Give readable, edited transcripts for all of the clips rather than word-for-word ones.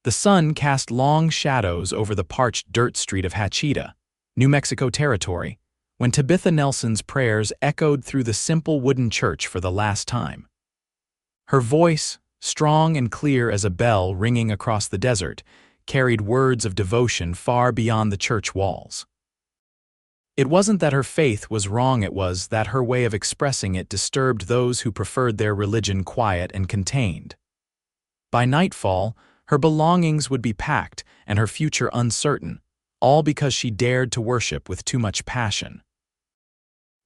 The sun cast long shadows over the parched dirt street of Hachita, New Mexico Territory, when Tabitha Nelson's prayers echoed through the simple wooden church for the last time. Her voice, strong and clear as a bell ringing across the desert, carried words of devotion far beyond the church walls. It wasn't that her faith was wrong, it was that her way of expressing it disturbed those who preferred their religion quiet and contained. By nightfall, her belongings would be packed and her future uncertain, all because she dared to worship with too much passion.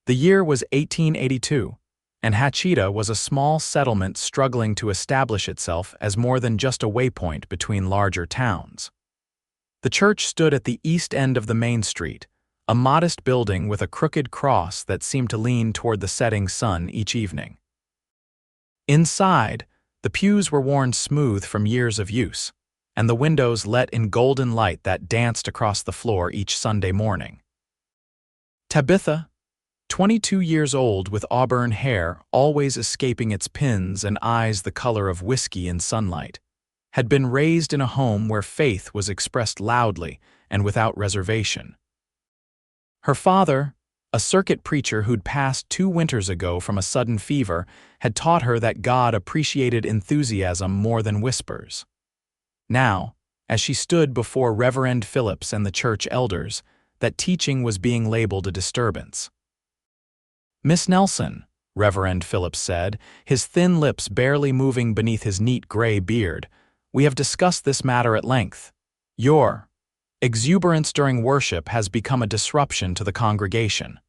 The year was 1882, and Hachita was a small settlement struggling to establish itself as more than just a waypoint between larger towns. The church stood at the east end of the main street, a modest building with a crooked cross that seemed to lean toward the setting sun each evening. Inside, the pews were worn smooth from years of use, and the windows let in golden light that danced across the floor each Sunday morning. Tabitha, 22 years old with auburn hair always escaping its pins and eyes the color of whiskey in sunlight, had been raised in a home where faith was expressed loudly and without reservation. Her father, a circuit preacher who'd passed 2 winters ago from a sudden fever, had taught her that God appreciated enthusiasm more than whispers. Now, as she stood before Reverend Phillips and the church elders, that teaching was being labeled a disturbance. "Miss Nelson," Reverend Phillips said, his thin lips barely moving beneath his neat gray beard, "we have discussed this matter at length. Your exuberance during worship has become a disruption to the congregation."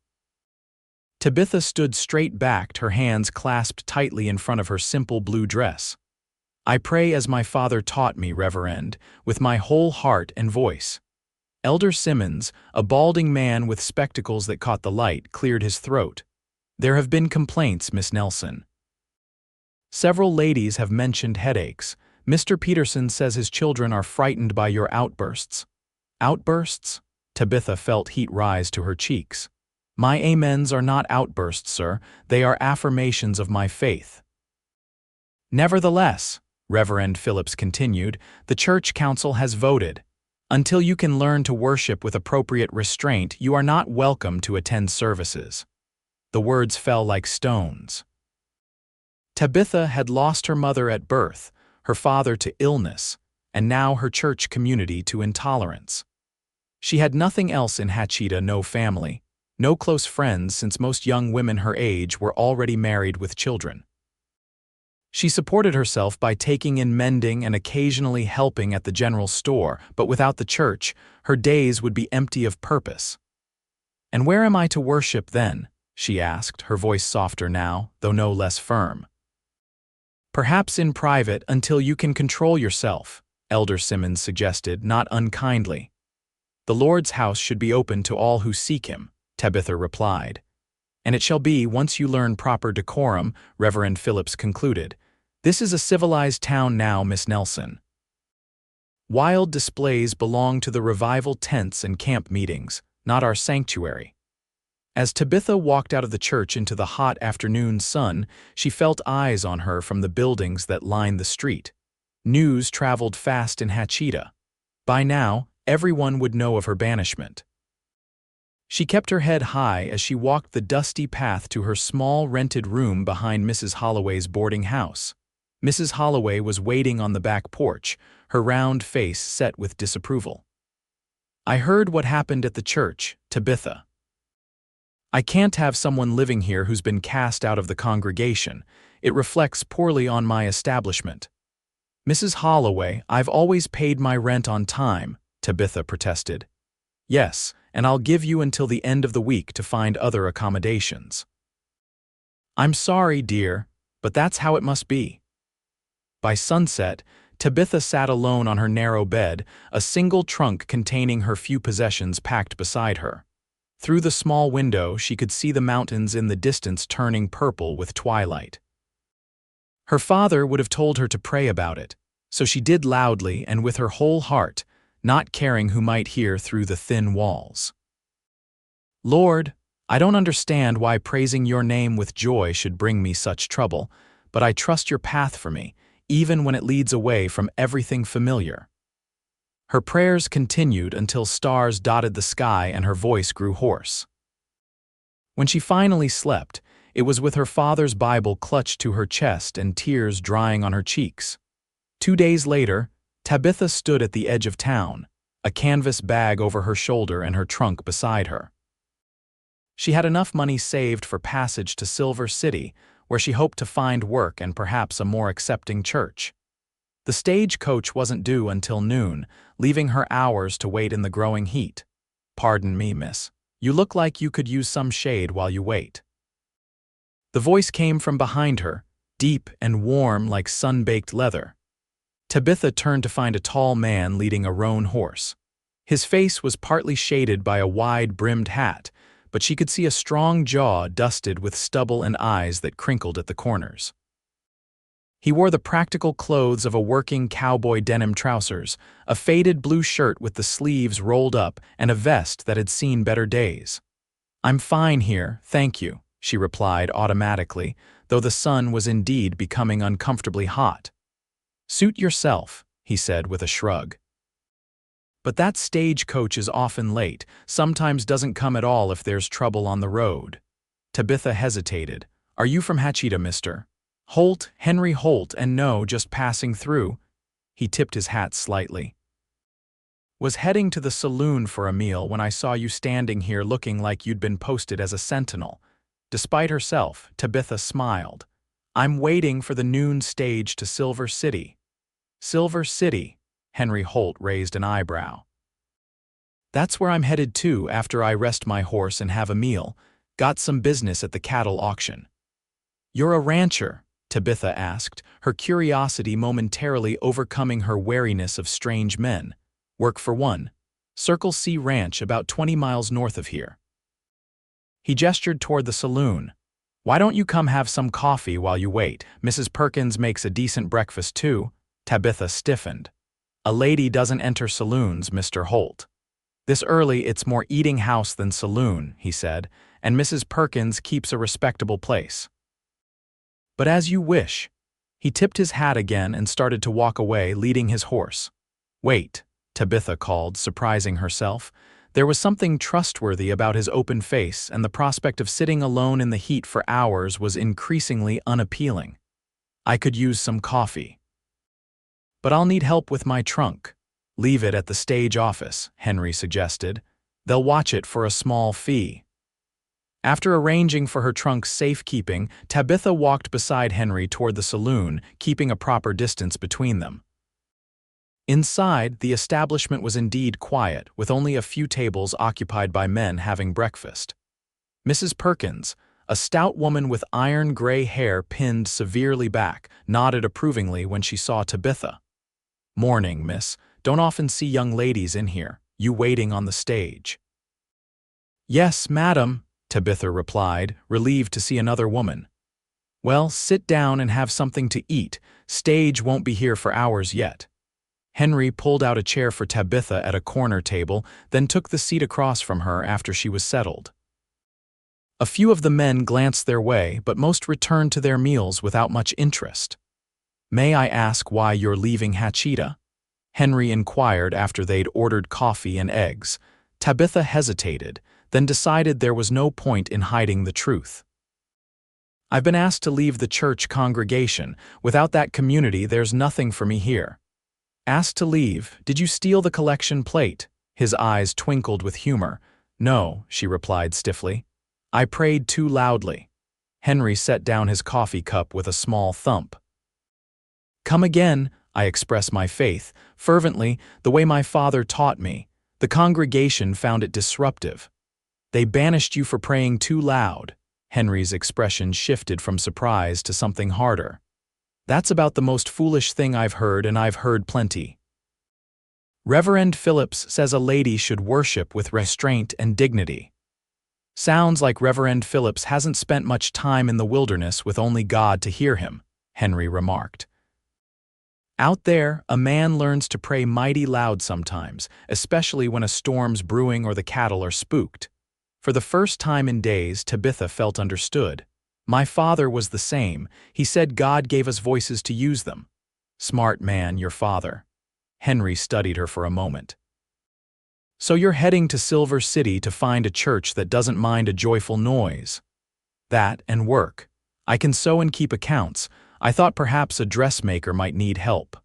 Tabitha stood straight-backed, her hands clasped tightly in front of her simple blue dress. "I pray as my father taught me, Reverend, with my whole heart and voice." Elder Simmons, a balding man with spectacles that caught the light, cleared his throat. "There have been complaints, Miss Nelson. Several ladies have mentioned headaches. Mr. Peterson says his children are frightened by your outbursts." "Outbursts?" Tabitha felt heat rise to her cheeks. "My amens are not outbursts, sir. They are affirmations of my faith." "Nevertheless," Reverend Phillips continued, "the church council has voted. Until you can learn to worship with appropriate restraint, you are not welcome to attend services." The words fell like stones. Tabitha had lost her mother at birth, her father to illness, and now her church community to intolerance. She had nothing else in Hachita, no family, no close friends since most young women her age were already married with children. She supported herself by taking in mending and occasionally helping at the general store, but without the church, her days would be empty of purpose. "And where am I to worship then?" she asked, her voice softer now, though no less firm. "Perhaps in private until you can control yourself," Elder Simmons suggested, not unkindly. "The Lord's house should be open to all who seek him," Tabitha replied. "And it shall be once you learn proper decorum," Reverend Phillips concluded. "This is a civilized town now, Miss Nelson." Wild displays belong to the revival tents and camp meetings, not our sanctuary. As Tabitha walked out of the church into the hot afternoon sun, she felt eyes on her from the buildings that lined the street. News traveled fast in Hachita. By now, everyone would know of her banishment. She kept her head high as she walked the dusty path to her small rented room behind Mrs. Holloway's boarding house. Mrs. Holloway was waiting on the back porch, her round face set with disapproval. "I heard what happened at the church, Tabitha. I can't have someone living here who's been cast out of the congregation. It reflects poorly on my establishment." "Mrs. Holloway, I've always paid my rent on time," Tabitha protested. "Yes, and I'll give you until the end of the week to find other accommodations." "I'm sorry, dear, but that's how it must be." By sunset, Tabitha sat alone on her narrow bed, a single trunk containing her few possessions packed beside her. Through the small window, she could see the mountains in the distance turning purple with twilight. Her father would have told her to pray about it, so she did loudly and with her whole heart, not caring who might hear through the thin walls. "Lord, I don't understand why praising your name with joy should bring me such trouble, but I trust your path for me, even when it leads away from everything familiar," Her prayers continued until stars dotted the sky and her voice grew hoarse. When she finally slept, it was with her father's Bible clutched to her chest and tears drying on her cheeks. 2 days later, Tabitha stood at the edge of town, a canvas bag over her shoulder and her trunk beside her. She had enough money saved for passage to Silver City, where she hoped to find work and perhaps a more accepting church. The stagecoach wasn't due until noon, leaving her hours to wait in the growing heat. "Pardon me, miss. You look like you could use some shade while you wait." The voice came from behind her, deep and warm like sun-baked leather. Tabitha turned to find a tall man leading a roan horse. His face was partly shaded by a wide-brimmed hat, but she could see a strong jaw dusted with stubble and eyes that crinkled at the corners. He wore the practical clothes of a working cowboy denim trousers, a faded blue shirt with the sleeves rolled up, and a vest that had seen better days. "I'm fine here, thank you," she replied automatically, though the sun was indeed becoming uncomfortably hot. "Suit yourself," he said with a shrug. "But that stagecoach is often late, sometimes doesn't come at all if there's trouble on the road." Tabitha hesitated. "Are you from Hachita, mister?" "Holt, Henry Holt, and no, just passing through." He tipped his hat slightly. "Was heading to the saloon for a meal when I saw you standing here looking like you'd been posted as a sentinel." Despite herself, Tabitha smiled. "I'm waiting for the noon stage to Silver City." "Silver City?" Henry Holt raised an eyebrow. "That's where I'm headed to after I rest my horse and have a meal. Got some business at the cattle auction." "You're a rancher?" Tabitha asked, her curiosity momentarily overcoming her wariness of strange men. "Work for one. Circle C Ranch about 20 miles north of here." He gestured toward the saloon. "Why don't you come have some coffee while you wait? Mrs. Perkins makes a decent breakfast too." Tabitha stiffened. "A lady doesn't enter saloons, Mr. Holt." "This early it's more eating house than saloon," he said, "and Mrs. Perkins keeps a respectable place." "But as you wish." He tipped his hat again and started to walk away, leading his horse. "Wait," Tabitha called, surprising herself. There was something trustworthy about his open face, and the prospect of sitting alone in the heat for hours was increasingly unappealing. "I could use some coffee." "But I'll need help with my trunk." "Leave it at the stage office," Henry suggested. "They'll watch it for a small fee." After arranging for her trunk's safekeeping, Tabitha walked beside Henry toward the saloon, keeping a proper distance between them. Inside, the establishment was indeed quiet, with only a few tables occupied by men having breakfast. Mrs. Perkins, a stout woman with iron-gray hair pinned severely back, nodded approvingly when she saw Tabitha. "Morning, miss. Don't often see young ladies in here. You waiting on the stage?" "Yes, madam," Tabitha replied, relieved to see another woman. "Well, sit down and have something to eat. Stage won't be here for hours yet." Henry pulled out a chair for Tabitha at a corner table, then took the seat across from her after she was settled. A few of the men glanced their way, but most returned to their meals without much interest. "May I ask why you're leaving Hachita?" Henry inquired after they'd ordered coffee and eggs. Tabitha hesitated, then decided there was no point in hiding the truth. "I've been asked to leave the church congregation. Without that community, there's nothing for me here." "Asked to leave? Did you steal the collection plate?" His eyes twinkled with humor. "No," she replied stiffly. "I prayed too loudly." Henry set down his coffee cup with a small thump. "Come again. I express my faith, fervently, the way my father taught me. The congregation found it disruptive." "They banished you for praying too loud." Henry's expression shifted from surprise to something harder. "That's about the most foolish thing I've heard, and I've heard plenty. Reverend Phillips says a lady should worship with restraint and dignity." "Sounds like Reverend Phillips hasn't spent much time in the wilderness with only God to hear him," Henry remarked. "Out there, a man learns to pray mighty loud sometimes, especially when a storm's brewing or the cattle are spooked." For the first time in days, Tabitha felt understood. "My father was the same. He said God gave us voices to use them." "Smart man, your father." Henry studied her for a moment. So you're heading to Silver City to find a church that doesn't mind a joyful noise. That and work. I can sew and keep accounts. I thought perhaps a dressmaker might need help.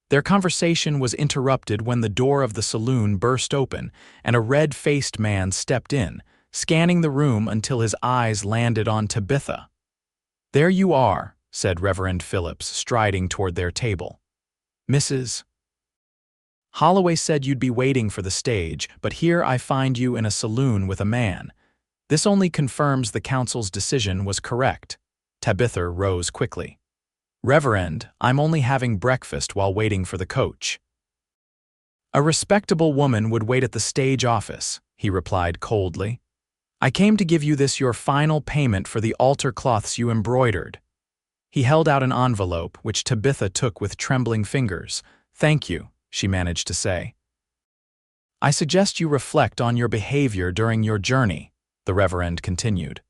Their conversation was interrupted when the door of the saloon burst open and a red-faced man stepped in, scanning the room until his eyes landed on Tabitha. "There you are," said Reverend Phillips, striding toward their table. "Mrs. Holloway said you'd be waiting for the stage, but here I find you in a saloon with a man. This only confirms the council's decision was correct." Tabitha rose quickly. "Reverend, I'm only having breakfast while waiting for the coach." "A respectable woman would wait at the stage office," he replied coldly. "I came to give you this your final payment for the altar cloths you embroidered." He held out an envelope, which Tabitha took with trembling fingers. "Thank you," she managed to say. "I suggest you reflect on your behavior during your journey," the Reverend continued.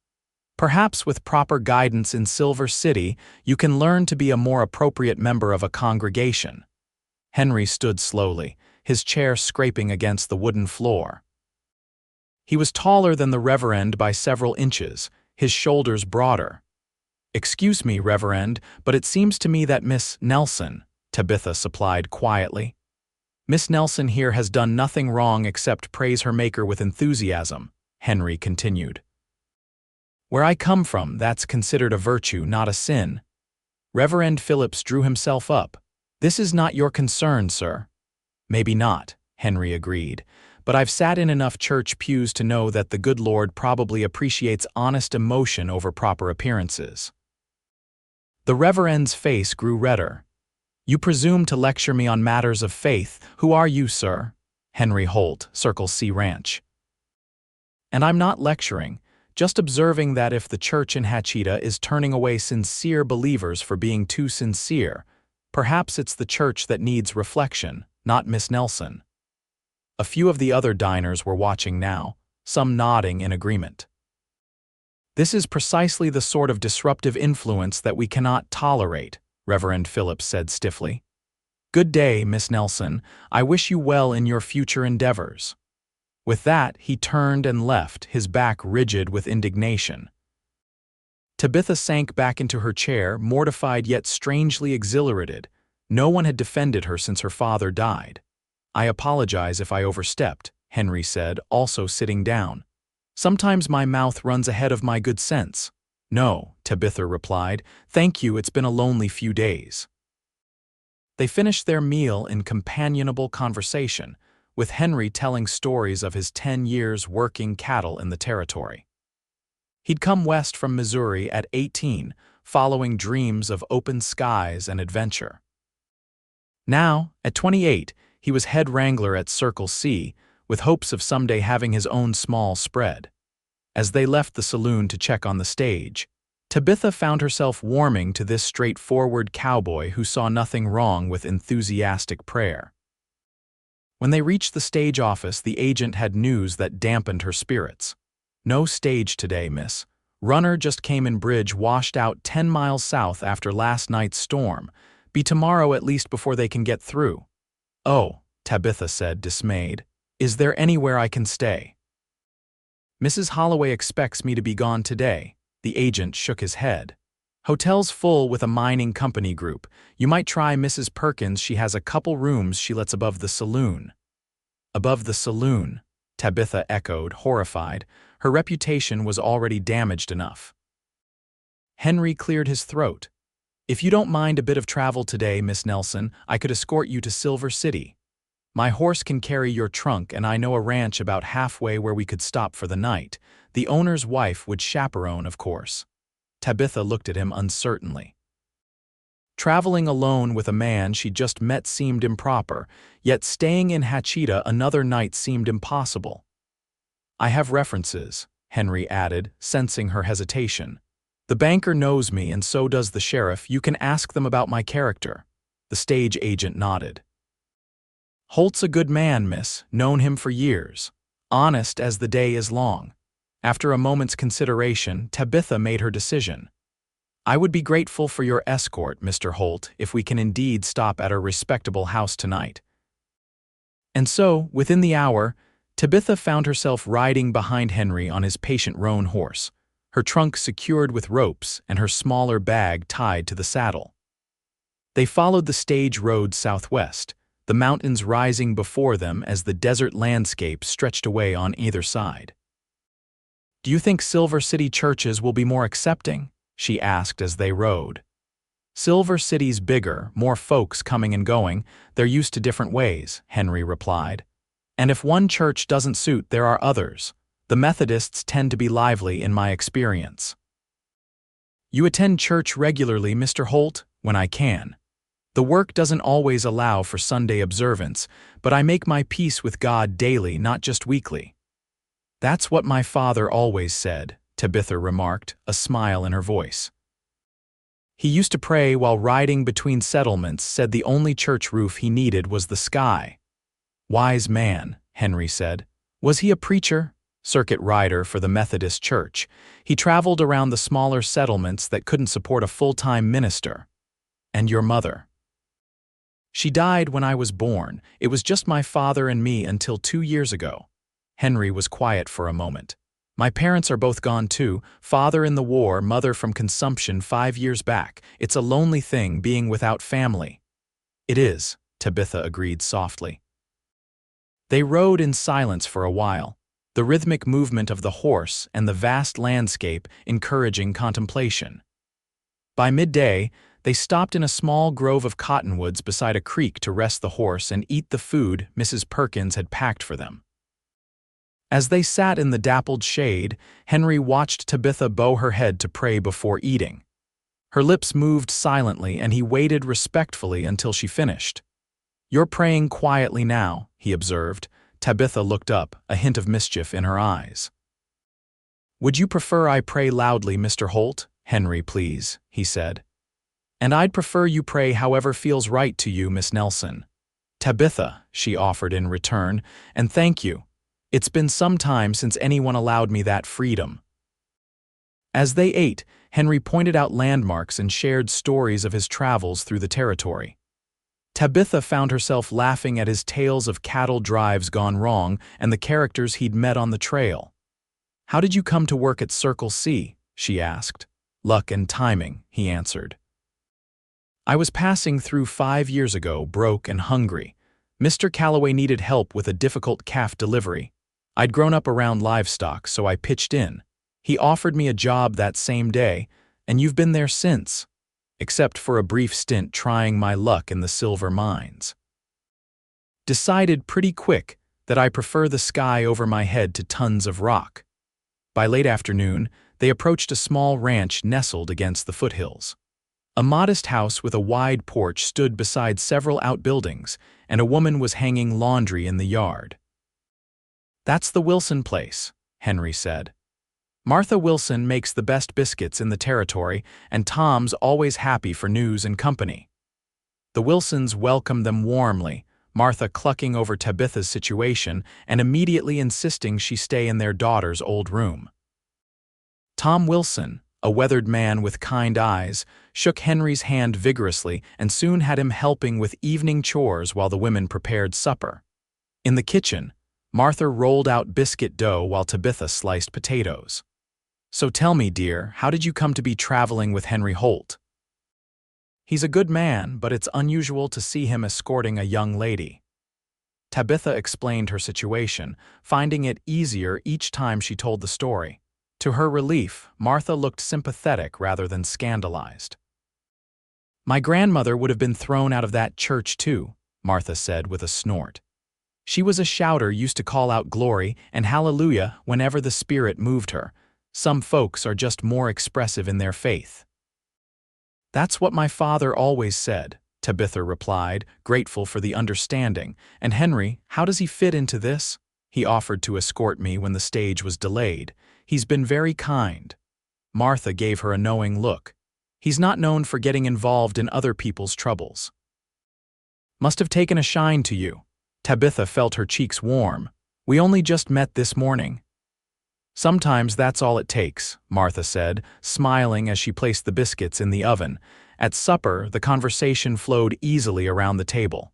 "Perhaps with proper guidance in Silver City, you can learn to be a more appropriate member of a congregation." Henry stood slowly, his chair scraping against the wooden floor. He was taller than the Reverend by several inches, his shoulders broader. "Excuse me, Reverend, but it seems to me that Miss Nelson," Tabitha supplied quietly. "Miss Nelson here has done nothing wrong except praise her Maker with enthusiasm," Henry continued. "Where I come from, that's considered a virtue, not a sin." Reverend Phillips drew himself up. "This is not your concern, sir." "Maybe not," Henry agreed, "but I've sat in enough church pews to know that the good Lord probably appreciates honest emotion over proper appearances." The Reverend's face grew redder. "You presume to lecture me on matters of faith. Who are you, sir?" "Henry Holt, Circle C Ranch." "And I'm not lecturing. Just observing that if the church in Hachita is turning away sincere believers for being too sincere, perhaps it's the church that needs reflection, not Miss Nelson." A few of the other diners were watching now, some nodding in agreement. "This is precisely the sort of disruptive influence that we cannot tolerate," Reverend Phillips said stiffly. "Good day, Miss Nelson. I wish you well in your future endeavors." With that, he turned and left, his back rigid with indignation. Tabitha sank back into her chair, mortified yet strangely exhilarated. No one had defended her since her father died. "I apologize if I overstepped," Henry said, also sitting down. "Sometimes my mouth runs ahead of my good sense." "No," Tabitha replied. "Thank you, it's been a lonely few days." They finished their meal in companionable conversation, with Henry telling stories of his 10 years working cattle in the territory. He'd come west from Missouri at 18, following dreams of open skies and adventure. Now, at 28, he was head wrangler at Circle C, with hopes of someday having his own small spread. As they left the saloon to check on the stage, Tabitha found herself warming to this straightforward cowboy who saw nothing wrong with enthusiastic prayer. When they reached the stage office, the agent had news that dampened her spirits. "No stage today, miss. Runner just came in bridge washed out 10 miles south after last night's storm. Be tomorrow at least before they can get through." "Oh," Tabitha said, dismayed. "Is there anywhere I can stay?" "Mrs. Holloway expects me to be gone today." The agent shook his head. "Hotel's full with a mining company group. You might try Mrs. Perkins. She has a couple rooms she lets above the saloon." "Above the saloon," Tabitha echoed, horrified. Her reputation was already damaged enough. Henry cleared his throat. "If you don't mind a bit of travel today, Miss Nelson, I could escort you to Silver City. My horse can carry your trunk, and I know a ranch about halfway where we could stop for the night. The owner's wife would chaperone, of course." Tabitha looked at him uncertainly. Traveling alone with a man she'd just met seemed improper, yet staying in Hachita another night seemed impossible. "I have references," Henry added, sensing her hesitation. "The banker knows me, and so does the sheriff. You can ask them about my character." The stage agent nodded. "Holt's a good man, miss. Known him for years. Honest as the day is long." After a moment's consideration, Tabitha made her decision. I would be grateful for your escort, Mr. Holt, if we can indeed stop at a respectable house tonight. And so, within the hour, Tabitha found herself riding behind Henry on his patient roan horse, her trunk secured with ropes and her smaller bag tied to the saddle. They followed the stage road southwest, the mountains rising before them as the desert landscape stretched away on either side. "Do you think Silver City churches will be more accepting?" she asked as they rode. "Silver City's bigger, more folks coming and going, they're used to different ways," Henry replied. "And if one church doesn't suit, there are others. The Methodists tend to be lively in my experience." "You attend church regularly, Mr. Holt?" "When I can. The work doesn't always allow for Sunday observance, but I make my peace with God daily, not just weekly." "That's what my father always said," Tabitha remarked, a smile in her voice. "He used to pray while riding between settlements, said the only church roof he needed was the sky." "Wise man," Henry said. "Was he a preacher?" "Circuit rider for the Methodist Church. He traveled around the smaller settlements that couldn't support a full-time minister." "And your mother?" "She died when I was born. It was just my father and me until 2 years ago." Henry was quiet for a moment. "My parents are both gone too, father in the war, mother from consumption 5 years back. It's a lonely thing being without family." "It is," Tabitha agreed softly. They rode in silence for a while, the rhythmic movement of the horse and the vast landscape encouraging contemplation. By midday, they stopped in a small grove of cottonwoods beside a creek to rest the horse and eat the food Mrs. Perkins had packed for them. As they sat in the dappled shade, Henry watched Tabitha bow her head to pray before eating. Her lips moved silently, and he waited respectfully until she finished. "You're praying quietly now," he observed. Tabitha looked up, a hint of mischief in her eyes. "Would you prefer I pray loudly, Mr. Holt?" "Henry, please," he said. "And I'd prefer you pray however feels right to you, Miss Nelson." "Tabitha," she offered in return, "and thank you. It's been some time since anyone allowed me that freedom." As they ate, Henry pointed out landmarks and shared stories of his travels through the territory. Tabitha found herself laughing at his tales of cattle drives gone wrong and the characters he'd met on the trail. "How did you come to work at Circle C?" she asked. "Luck and timing," he answered. "I was passing through 5 years ago, broke and hungry. Mr. Calloway needed help with a difficult calf delivery. I'd grown up around livestock, so I pitched in. He offered me a job that same day, and you've been there since, except for a brief stint trying my luck in the silver mines. Decided pretty quick that I prefer the sky over my head to tons of rock." By late afternoon, they approached a small ranch nestled against the foothills. A modest house with a wide porch stood beside several outbuildings, and a woman was hanging laundry in the yard. "That's the Wilson place," Henry said. "Martha Wilson makes the best biscuits in the territory, and Tom's always happy for news and company." The Wilsons welcomed them warmly, Martha clucking over Tabitha's situation and immediately insisting she stay in their daughter's old room. Tom Wilson, a weathered man with kind eyes, shook Henry's hand vigorously and soon had him helping with evening chores while the women prepared supper. In the kitchen, Martha rolled out biscuit dough while Tabitha sliced potatoes. "So tell me, dear, how did you come to be traveling with Henry Holt?" "He's a good man, but it's unusual to see him escorting a young lady." Tabitha explained her situation, finding it easier each time she told the story. To her relief, Martha looked sympathetic rather than scandalized. "My grandmother would have been thrown out of that church too," Martha said with a snort. "She was a shouter, used to call out glory and hallelujah whenever the Spirit moved her. Some folks are just more expressive in their faith." "That's what my father always said," Tabitha replied, grateful for the understanding. "And Henry, how does he fit into this? He offered to escort me when the stage was delayed. He's been very kind." Martha gave her a knowing look. "He's not known for getting involved in other people's troubles." "Must have taken a shine to you." Tabitha felt her cheeks warm. "We only just met this morning." Sometimes that's all it takes, Martha said, smiling as she placed the biscuits in the oven. At supper, the conversation flowed easily around the table.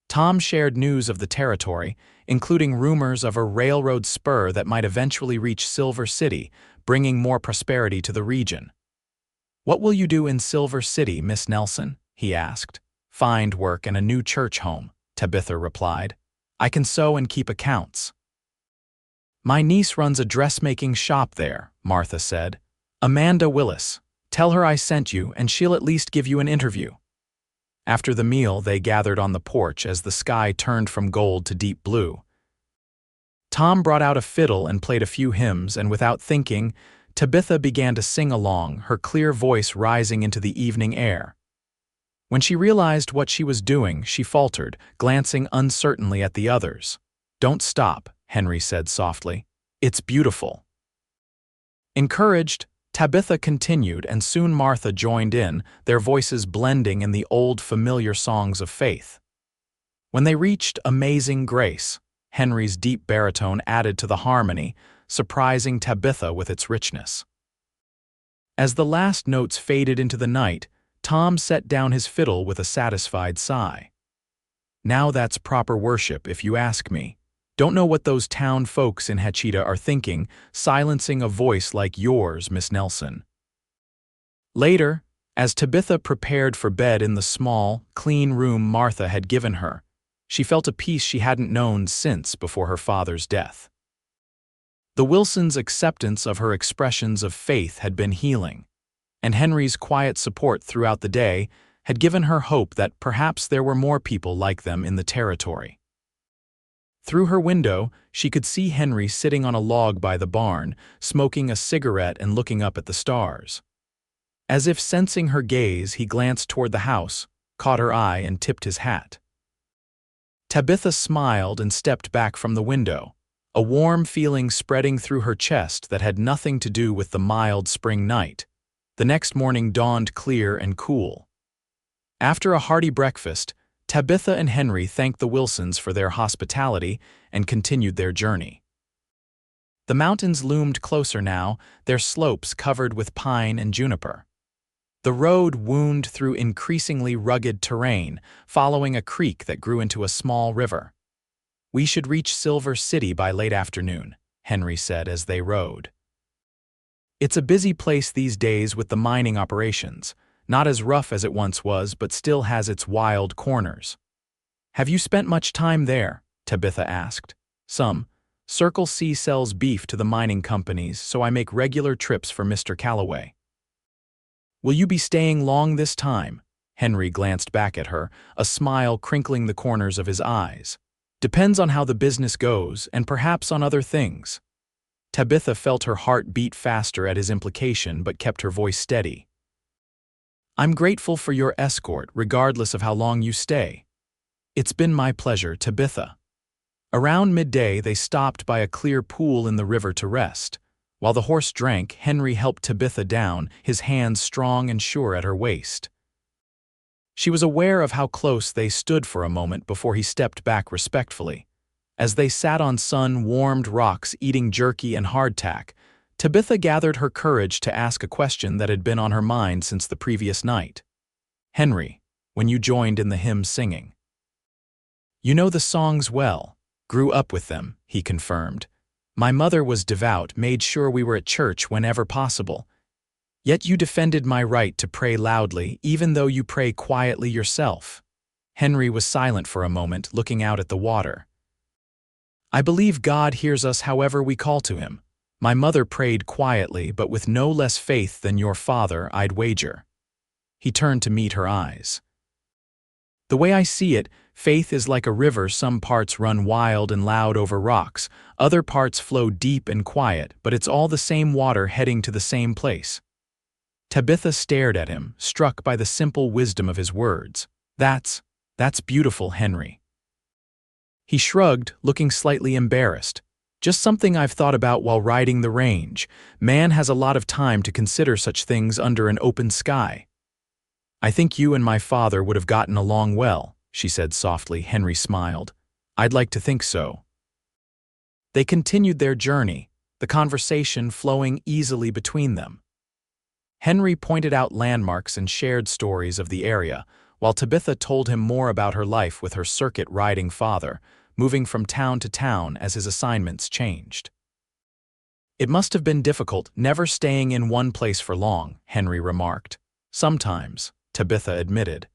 Tom shared news of the territory, including rumors of a railroad spur that might eventually reach Silver City, bringing more prosperity to the region. "What will you do in Silver City, Miss Nelson?" he asked. "Find work and a new church home," Tabitha replied. "I can sew and keep accounts." "My niece runs a dressmaking shop there," Martha said. "Amanda Willis. Tell her I sent you and she'll at least give you an interview." After the meal, they gathered on the porch as the sky turned from gold to deep blue. Tom brought out a fiddle and played a few hymns, and without thinking, Tabitha began to sing along, her clear voice rising into the evening air. When she realized what she was doing, she faltered, glancing uncertainly at the others. "Don't stop," Henry said softly. "It's beautiful." Encouraged, Tabitha continued, and soon Martha joined in, their voices blending in the old familiar songs of faith. When they reached Amazing Grace, Henry's deep baritone added to the harmony, surprising Tabitha with its richness. As the last notes faded into the night, Tom set down his fiddle with a satisfied sigh. "Now that's proper worship, if you ask me. Don't know what those town folks in Hachita are thinking, silencing a voice like yours, Miss Nelson." Later, as Tabitha prepared for bed in the small, clean room Martha had given her, she felt a peace she hadn't known since before her father's death. The Wilsons' acceptance of her expressions of faith had been healing, and Henry's quiet support throughout the day had given her hope that perhaps there were more people like them in the territory. Through her window, she could see Henry sitting on a log by the barn, smoking a cigarette and looking up at the stars. As if sensing her gaze, he glanced toward the house, caught her eye, and tipped his hat. Tabitha smiled and stepped back from the window, a warm feeling spreading through her chest that had nothing to do with the mild spring night. The next morning dawned clear and cool. After a hearty breakfast, Tabitha and Henry thanked the Wilsons for their hospitality and continued their journey. The mountains loomed closer now, their slopes covered with pine and juniper. The road wound through increasingly rugged terrain, following a creek that grew into a small river. "We should reach Silver City by late afternoon," Henry said as they rode. "It's a busy place these days with the mining operations. Not as rough as it once was, but still has its wild corners." "Have you spent much time there?" Tabitha asked. "Some. Circle C sells beef to the mining companies, so I make regular trips for Mr. Calloway." "Will you be staying long this time?" Henry glanced back at her, a smile crinkling the corners of his eyes. "Depends on how the business goes, and perhaps on other things." Tabitha felt her heart beat faster at his implication, but kept her voice steady. "I'm grateful for your escort, regardless of how long you stay." "It's been my pleasure, Tabitha." Around midday, they stopped by a clear pool in the river to rest. While the horse drank, Henry helped Tabitha down, his hands strong and sure at her waist. She was aware of how close they stood for a moment before he stepped back respectfully. As they sat on sun-warmed rocks eating jerky and hardtack, Tabitha gathered her courage to ask a question that had been on her mind since the previous night. "Henry, when you joined in the hymn singing." "You know the songs well. Grew up with them," he confirmed. "My mother was devout, made sure we were at church whenever possible. Yet you defended my right to pray loudly, even though you pray quietly yourself." Henry was silent for a moment, looking out at the water. "I believe God hears us however we call to him. My mother prayed quietly, but with no less faith than your father, I'd wager." He turned to meet her eyes. "The way I see it, faith is like a river. Some parts run wild and loud over rocks, other parts flow deep and quiet, but it's all the same water heading to the same place." Tabitha stared at him, struck by the simple wisdom of his words. That's beautiful, Henry." He shrugged, looking slightly embarrassed. "Just something I've thought about while riding the range. Man has a lot of time to consider such things under an open sky." "I think you and my father would have gotten along well," she said softly. Henry smiled. "I'd like to think so." They continued their journey, the conversation flowing easily between them. Henry pointed out landmarks and shared stories of the area, while Tabitha told him more about her life with her circuit-riding father, moving from town to town as his assignments changed. It must have been difficult never staying in one place for long, Henry remarked. Sometimes, Tabitha admitted.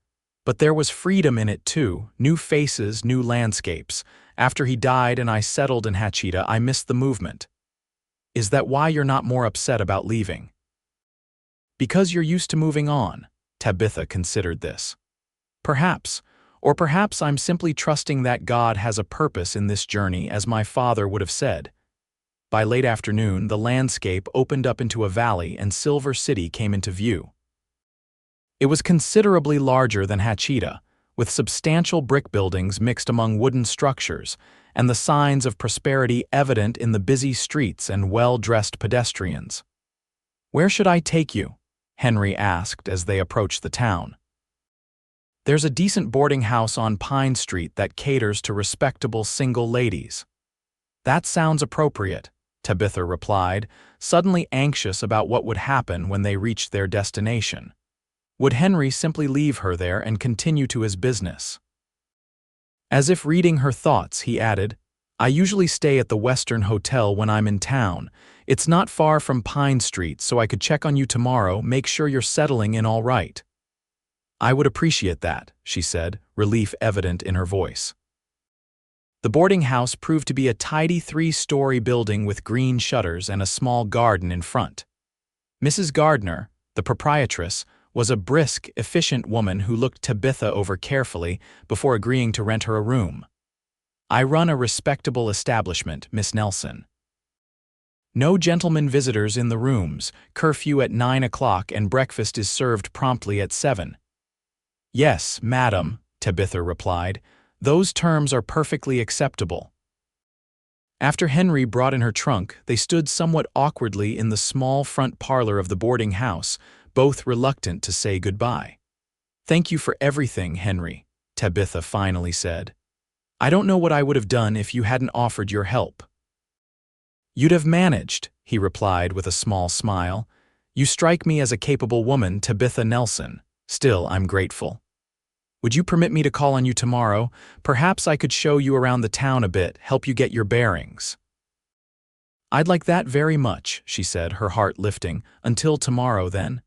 But there was freedom in it too, new faces, new landscapes. After he died and I settled in Hachita, I missed the movement. Is that why you're not more upset about leaving? Because you're used to moving on, Tabitha considered this. Perhaps, or perhaps I'm simply trusting that God has a purpose in this journey, as my father would have said. By late afternoon, the landscape opened up into a valley and Silver City came into view. It was considerably larger than Hachita, with substantial brick buildings mixed among wooden structures, and the signs of prosperity evident in the busy streets and well-dressed pedestrians. "Where should I take you?" Henry asked as they approached the town. "There's a decent boarding house on Pine Street that caters to respectable single ladies." "That sounds appropriate," Tabitha replied, suddenly anxious about what would happen when they reached their destination. Would Henry simply leave her there and continue to his business? As if reading her thoughts, he added, "I usually stay at the Western Hotel when I'm in town. It's not far from Pine Street, so I could check on you tomorrow, make sure you're settling in all right." "I would appreciate that," she said, relief evident in her voice. The boarding house proved to be a tidy 3-story building with green shutters and a small garden in front. Mrs. Gardner, the proprietress, was a brisk, efficient woman who looked Tabitha over carefully before agreeing to rent her a room. "I run a respectable establishment, Miss Nelson. No gentlemen visitors in the rooms, curfew at 9 o'clock and breakfast is served promptly at 7. "Yes, madam," Tabitha replied. "Those terms are perfectly acceptable." After Henry brought in her trunk, they stood somewhat awkwardly in the small front parlor of the boarding house, both reluctant to say goodbye. "Thank you for everything, Henry," Tabitha finally said. "I don't know what I would have done if you hadn't offered your help." "You'd have managed," he replied with a small smile. "You strike me as a capable woman, Tabitha Nelson. Still, I'm grateful. Would you permit me to call on you tomorrow? Perhaps I could show you around the town a bit, help you get your bearings." "I'd like that very much," she said, her heart lifting. "Until tomorrow, then."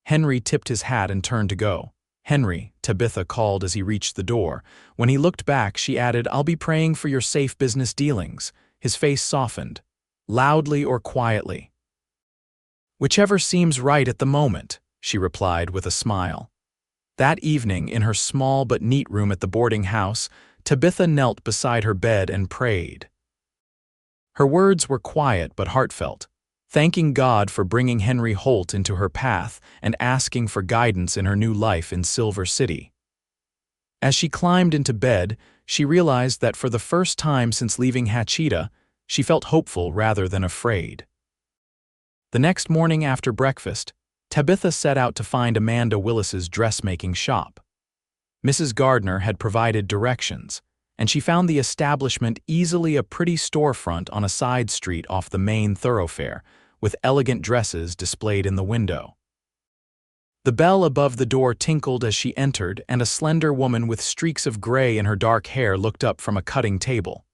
Henry tipped his hat and turned to go. "Henry," Tabitha called as he reached the door. When he looked back, she added, "I'll be praying for your safe business dealings." His face softened. "Loudly or quietly?" "Whichever seems right at the moment," she replied with a smile. That evening, in her small but neat room at the boarding house, Tabitha knelt beside her bed and prayed. Her words were quiet but heartfelt, thanking God for bringing Henry Holt into her path and asking for guidance in her new life in Silver City. As she climbed into bed, she realized that for the first time since leaving Hachita, she felt hopeful rather than afraid. The next morning after breakfast, Tabitha set out to find Amanda Willis's dressmaking shop. Mrs. Gardner had provided directions, and she found the establishment easily a pretty storefront on a side street off the main thoroughfare, with elegant dresses displayed in the window. The bell above the door tinkled as she entered, and a slender woman with streaks of gray in her dark hair looked up from a cutting table.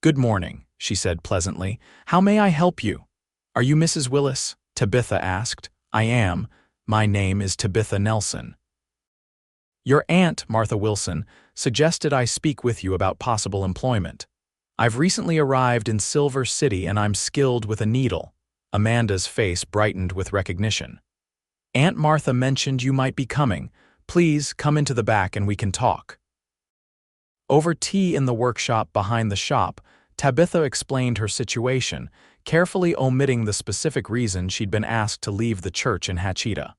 "Good morning," she said pleasantly. "How may I help you?" "Are you Mrs. Willis?" Tabitha asked. "I am. My name is Tabitha Nelson." "Your aunt, Martha Wilson, suggested I speak with you about possible employment. I've recently arrived in Silver City and I'm skilled with a needle." Amanda's face brightened with recognition. "Aunt Martha mentioned you might be coming. Please come into the back and we can talk." Over tea in the workshop behind the shop, Tabitha explained her situation, carefully omitting the specific reason she'd been asked to leave the church in Hachita.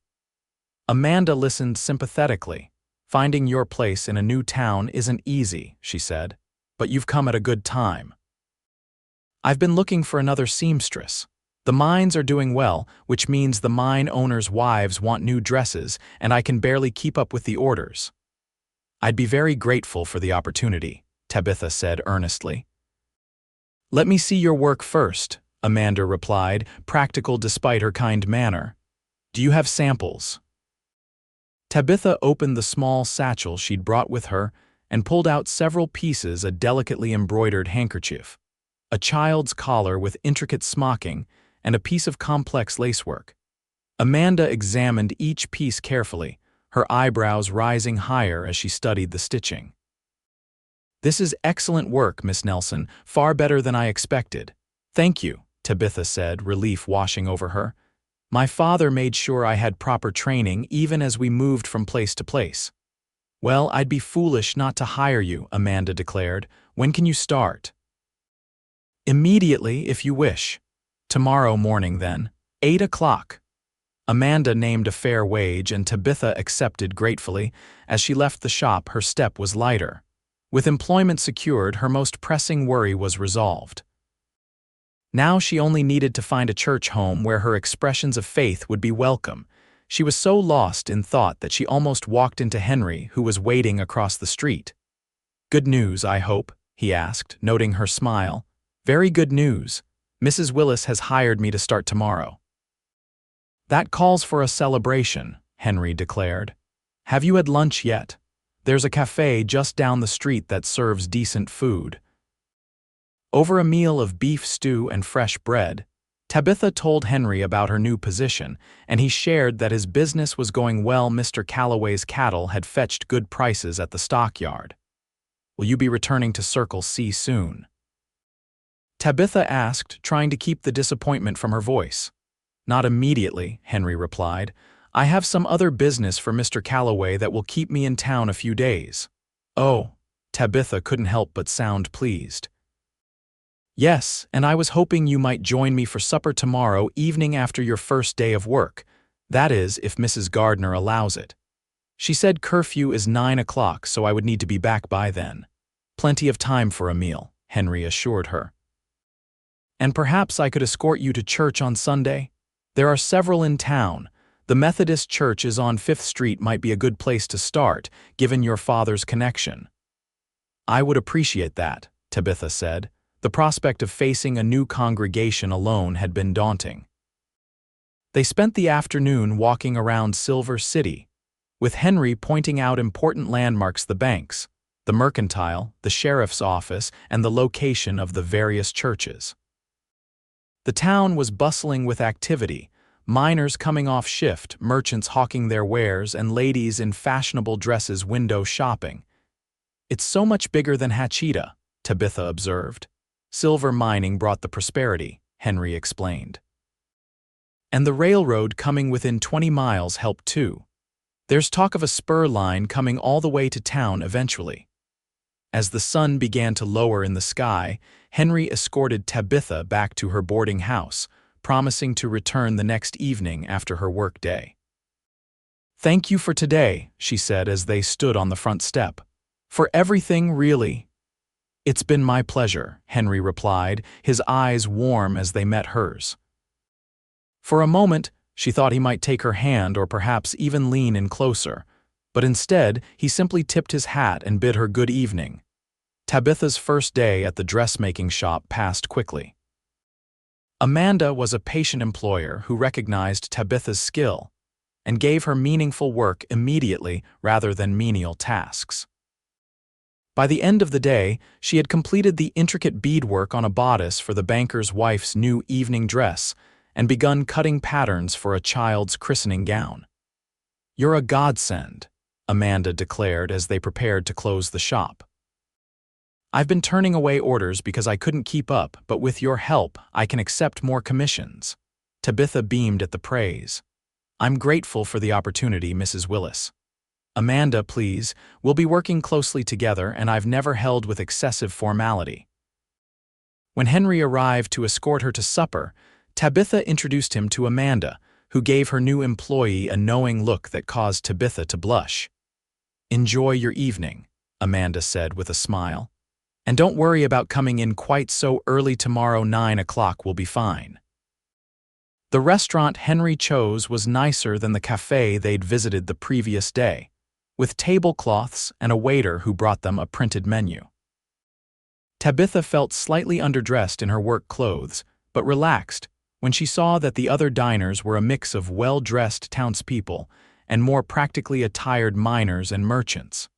Amanda listened sympathetically. "Finding your place in a new town isn't easy," she said, "but you've come at a good time. I've been looking for another seamstress. The mines are doing well, which means the mine owners' wives want new dresses, and I can barely keep up with the orders." "I'd be very grateful for the opportunity," Tabitha said earnestly. "Let me see your work first. Amanda replied, practical despite her kind manner. Do you have samples? Tabitha opened the small satchel she'd brought with her and pulled out several pieces of a delicately embroidered handkerchief, a child's collar with intricate smocking, and a piece of complex lacework. Amanda examined each piece carefully, her eyebrows rising higher as she studied the stitching. This is excellent work, Miss Nelson, far better than I expected. Thank you, Tabitha said, relief washing over her. My father made sure I had proper training even as we moved from place to place. Well, I'd be foolish not to hire you, Amanda declared. When can you start? Immediately, if you wish. Tomorrow morning, then. 8 o'clock. Amanda named a fair wage and Tabitha accepted gratefully. As she left the shop, her step was lighter. With employment secured, her most pressing worry was resolved. Now she only needed to find a church home where her expressions of faith would be welcome. She was so lost in thought that she almost walked into Henry, who was waiting across the street. Good news, I hope, he asked, noting her smile. Very good news. Mrs. Willis has hired me to start tomorrow. That calls for a celebration, Henry declared. Have you had lunch yet? There's a cafe just down the street that serves decent food. Over a meal of beef stew and fresh bread, Tabitha told Henry about her new position, and he shared that his business was going well. Mr. Calloway's cattle had fetched good prices at the stockyard. Will you be returning to Circle C soon? Tabitha asked, trying to keep the disappointment from her voice. Not immediately, Henry replied. I have some other business for Mr. Calloway that will keep me in town a few days. Oh, Tabitha couldn't help but sound pleased. Yes, and I was hoping you might join me for supper tomorrow evening after your first day of work. That is, if Mrs. Gardner allows it. She said curfew is 9 o'clock, so I would need to be back by then. Plenty of time for a meal, Henry assured her. And perhaps I could escort you to church on Sunday? There are several in town. The Methodist Church is on 5th Street might be a good place to start, given your father's connection. I would appreciate that, Tabitha said. The prospect of facing a new congregation alone had been daunting. They spent the afternoon walking around Silver City, with Henry pointing out important landmarks: the banks, the mercantile, the sheriff's office, and the location of the various churches. The town was bustling with activity, miners coming off shift, merchants hawking their wares, and ladies in fashionable dresses window shopping. It's so much bigger than Hachita, Tabitha observed. Silver mining brought the prosperity, Henry explained. And the railroad coming within 20 miles helped too. There's talk of a spur line coming all the way to town eventually. As the sun began to lower in the sky, Henry escorted Tabitha back to her boarding house, promising to return the next evening after her work day. Thank you for today, she said as they stood on the front step. For everything, really. It's been my pleasure, Henry replied, his eyes warm as they met hers. For a moment, she thought he might take her hand or perhaps even lean in closer, but instead he simply tipped his hat and bid her good evening. Tabitha's first day at the dressmaking shop passed quickly. Amanda was a patient employer who recognized Tabitha's skill and gave her meaningful work immediately rather than menial tasks. By the end of the day, she had completed the intricate beadwork on a bodice for the banker's wife's new evening dress and begun cutting patterns for a child's christening gown. You're a godsend, Amanda declared as they prepared to close the shop. I've been turning away orders because I couldn't keep up, but with your help, I can accept more commissions. Tabitha beamed at the praise. I'm grateful for the opportunity, Mrs. Willis. Amanda, please, we'll be working closely together, and I've never held with excessive formality. When Henry arrived to escort her to supper, Tabitha introduced him to Amanda, who gave her new employee a knowing look that caused Tabitha to blush. Enjoy your evening, Amanda said with a smile. And don't worry about coming in quite so early tomorrow. 9 o'clock will be fine. The restaurant Henry chose was nicer than the cafe they'd visited the previous day, with tablecloths and a waiter who brought them a printed menu. Tabitha felt slightly underdressed in her work clothes, but relaxed when she saw that the other diners were a mix of well-dressed townspeople and more practically attired miners and merchants.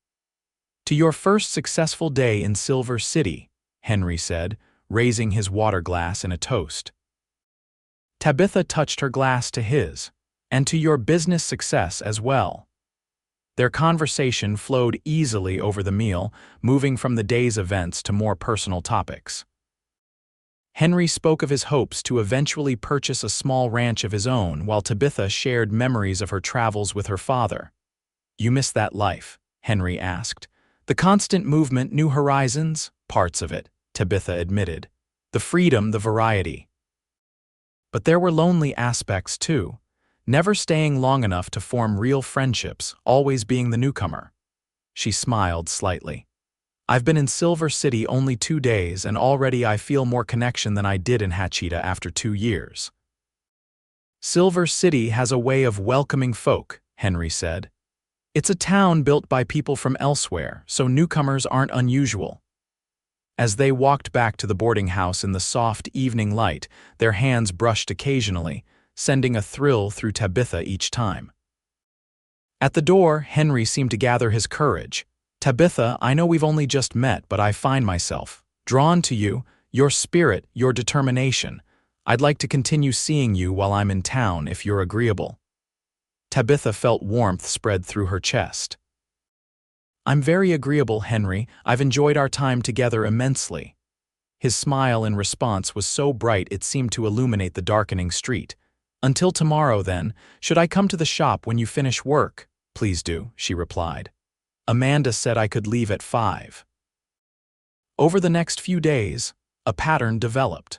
"To your first successful day in Silver City," Henry said, raising his water glass in a toast. Tabitha touched her glass to his, "And to your business success as well." Their conversation flowed easily over the meal, moving from the day's events to more personal topics. Henry spoke of his hopes to eventually purchase a small ranch of his own, while Tabitha shared memories of her travels with her father. "You miss that life?" Henry asked. "The constant movement, new horizons?" "Parts of it," Tabitha admitted. "The freedom, the variety." But there were lonely aspects too, never staying long enough to form real friendships, always being the newcomer. She smiled slightly. "I've been in Silver City only 2 days, and already I feel more connection than I did in Hachita after 2 years." "Silver City has a way of welcoming folk," Henry said. "It's a town built by people from elsewhere, so newcomers aren't unusual." As they walked back to the boarding house in the soft evening light, their hands brushed occasionally, sending a thrill through Tabitha each time. At the door, Henry seemed to gather his courage. "Tabitha, I know we've only just met, but I find myself drawn to you, your spirit, your determination. I'd like to continue seeing you while I'm in town, if you're agreeable." Tabitha felt warmth spread through her chest. "I'm very agreeable, Henry. I've enjoyed our time together immensely." His smile in response was so bright it seemed to illuminate the darkening street. "Until tomorrow, then. Should I come to the shop when you finish work?" "Please do," she replied. "Amanda said I could leave at 5. Over the next few days, a pattern developed.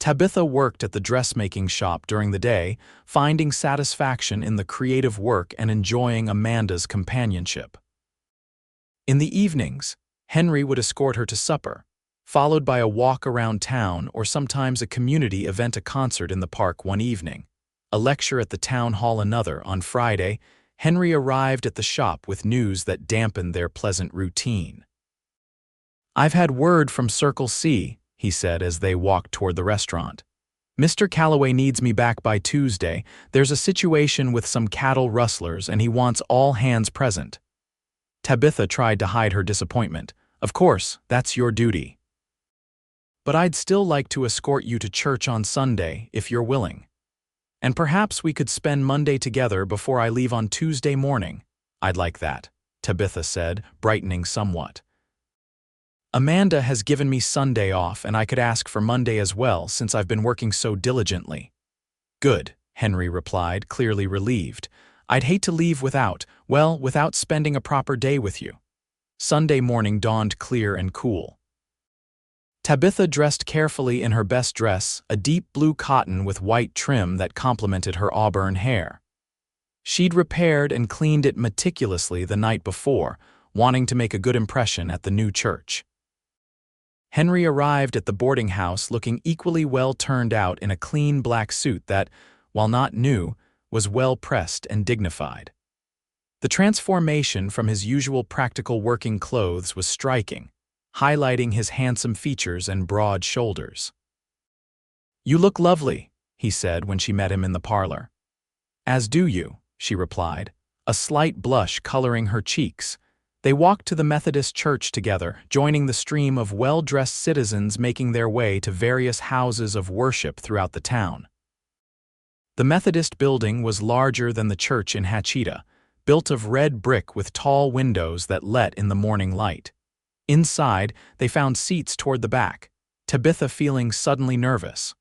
Tabitha worked at the dressmaking shop during the day, finding satisfaction in the creative work and enjoying Amanda's companionship. In the evenings, Henry would escort her to supper, followed by a walk around town or sometimes a community event, a concert in the park one evening, a lecture at the town hall another. On Friday, Henry arrived at the shop with news that dampened their pleasant routine. "I've had word from Circle C," he said as they walked toward the restaurant. "Mr. Calloway needs me back by Tuesday. There's a situation with some cattle rustlers and he wants all hands present." Tabitha tried to hide her disappointment. "Of course, that's your duty. But I'd still like to escort you to church on Sunday, if you're willing. And perhaps we could spend Monday together before I leave on Tuesday morning." "I'd like that," Tabitha said, brightening somewhat. "Amanda has given me Sunday off, and I could ask for Monday as well since I've been working so diligently." "Good," Henry replied, clearly relieved. "I'd hate to leave without spending a proper day with you." Sunday morning dawned clear and cool. Tabitha dressed carefully in her best dress, a deep blue cotton with white trim that complemented her auburn hair. She'd repaired and cleaned it meticulously the night before, wanting to make a good impression at the new church. Henry arrived at the boarding house looking equally well turned out in a clean black suit that, while not new, was well pressed and dignified. The transformation from his usual practical working clothes was striking, highlighting his handsome features and broad shoulders. "You look lovely," he said when she met him in the parlor. "As do you," she replied, a slight blush coloring her cheeks. They walked to the Methodist church together, joining the stream of well-dressed citizens making their way to various houses of worship throughout the town. The Methodist building was larger than the church in Hachita, built of red brick with tall windows that let in the morning light. Inside, they found seats toward the back, Tabitha feeling suddenly nervous.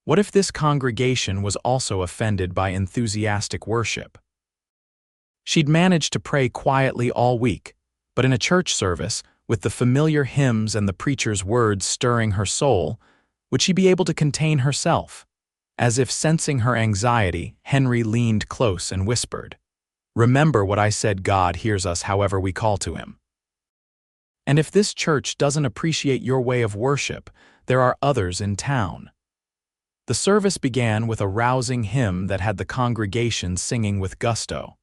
What if this congregation was also offended by enthusiastic worship? She'd managed to pray quietly all week, but in a church service, with the familiar hymns and the preacher's words stirring her soul, would she be able to contain herself? As if sensing her anxiety, Henry leaned close and whispered, "Remember what I said, God hears us however we call to him. And if this church doesn't appreciate your way of worship, there are others in town." The service began with a rousing hymn that had the congregation singing with gusto.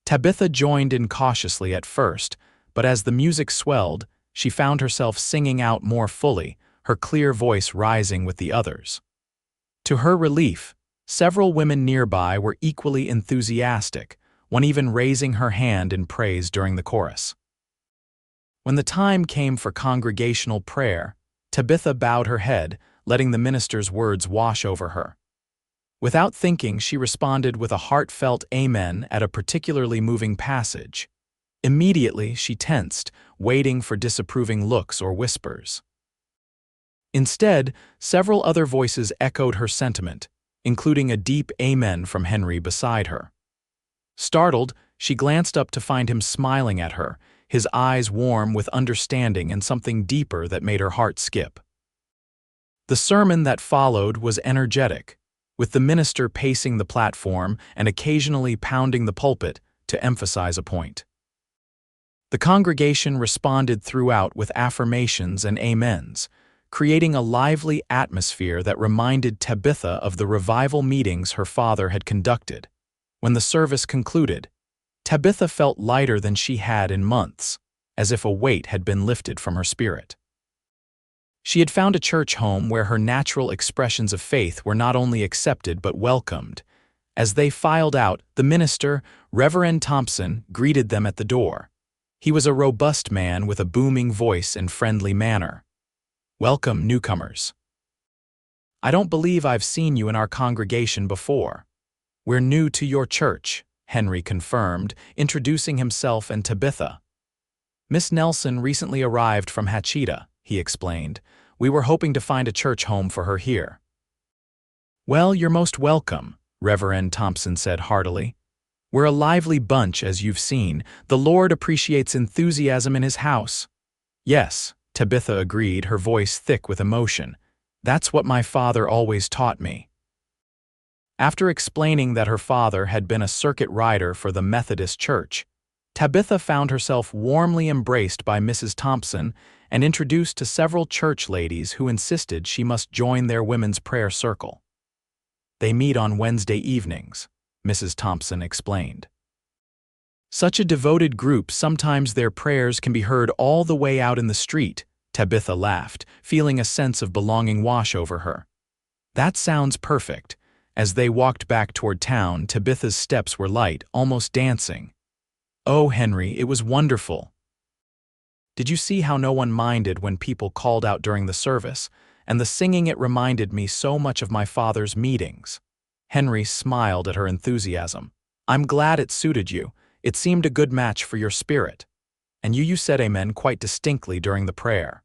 Tabitha joined in cautiously at first, but as the music swelled, she found herself singing out more fully, her clear voice rising with the others. To her relief, several women nearby were equally enthusiastic, one even raising her hand in praise during the chorus. When the time came for congregational prayer, Tabitha bowed her head, letting the minister's words wash over her. Without thinking, she responded with a heartfelt amen at a particularly moving passage. Immediately, she tensed, waiting for disapproving looks or whispers. Instead, several other voices echoed her sentiment, including a deep amen from Henry beside her. Startled, she glanced up to find him smiling at her, his eyes warm with understanding and something deeper that made her heart skip. The sermon that followed was energetic, with the minister pacing the platform and occasionally pounding the pulpit to emphasize a point. The congregation responded throughout with affirmations and amens, creating a lively atmosphere that reminded Tabitha of the revival meetings her father had conducted. When the service concluded, Tabitha felt lighter than she had in months, as if a weight had been lifted from her spirit. She had found a church home where her natural expressions of faith were not only accepted but welcomed. As they filed out, the minister, Reverend Thompson, greeted them at the door. He was a robust man with a booming voice and friendly manner. "Welcome, newcomers. I don't believe I've seen you in our congregation before. We're new to your church," Henry confirmed, introducing himself and Tabitha. "Miss Nelson recently arrived from Hachita," he explained. "We were hoping to find a church home for her here." "Well, you're most welcome," Reverend Thompson said heartily. "We're a lively bunch, as you've seen. The Lord appreciates enthusiasm in His house." "Yes," Tabitha agreed, her voice thick with emotion. "That's what my father always taught me." After explaining that her father had been a circuit rider for the Methodist Church, Tabitha found herself warmly embraced by Mrs. Thompson and introduced to several church ladies who insisted she must join their women's prayer circle. "They meet on Wednesday evenings," Mrs. Thompson explained. "Such a devoted group, sometimes their prayers can be heard all the way out in the street," Tabitha laughed, feeling a sense of belonging wash over her. "That sounds perfect." As they walked back toward town, Tabitha's steps were light, almost dancing. "Oh, Henry, it was wonderful. Did you see how no one minded when people called out during the service? And the singing, it reminded me so much of my father's meetings." Henry smiled at her enthusiasm. "I'm glad it suited you. It seemed a good match for your spirit. And you said amen quite distinctly during the prayer."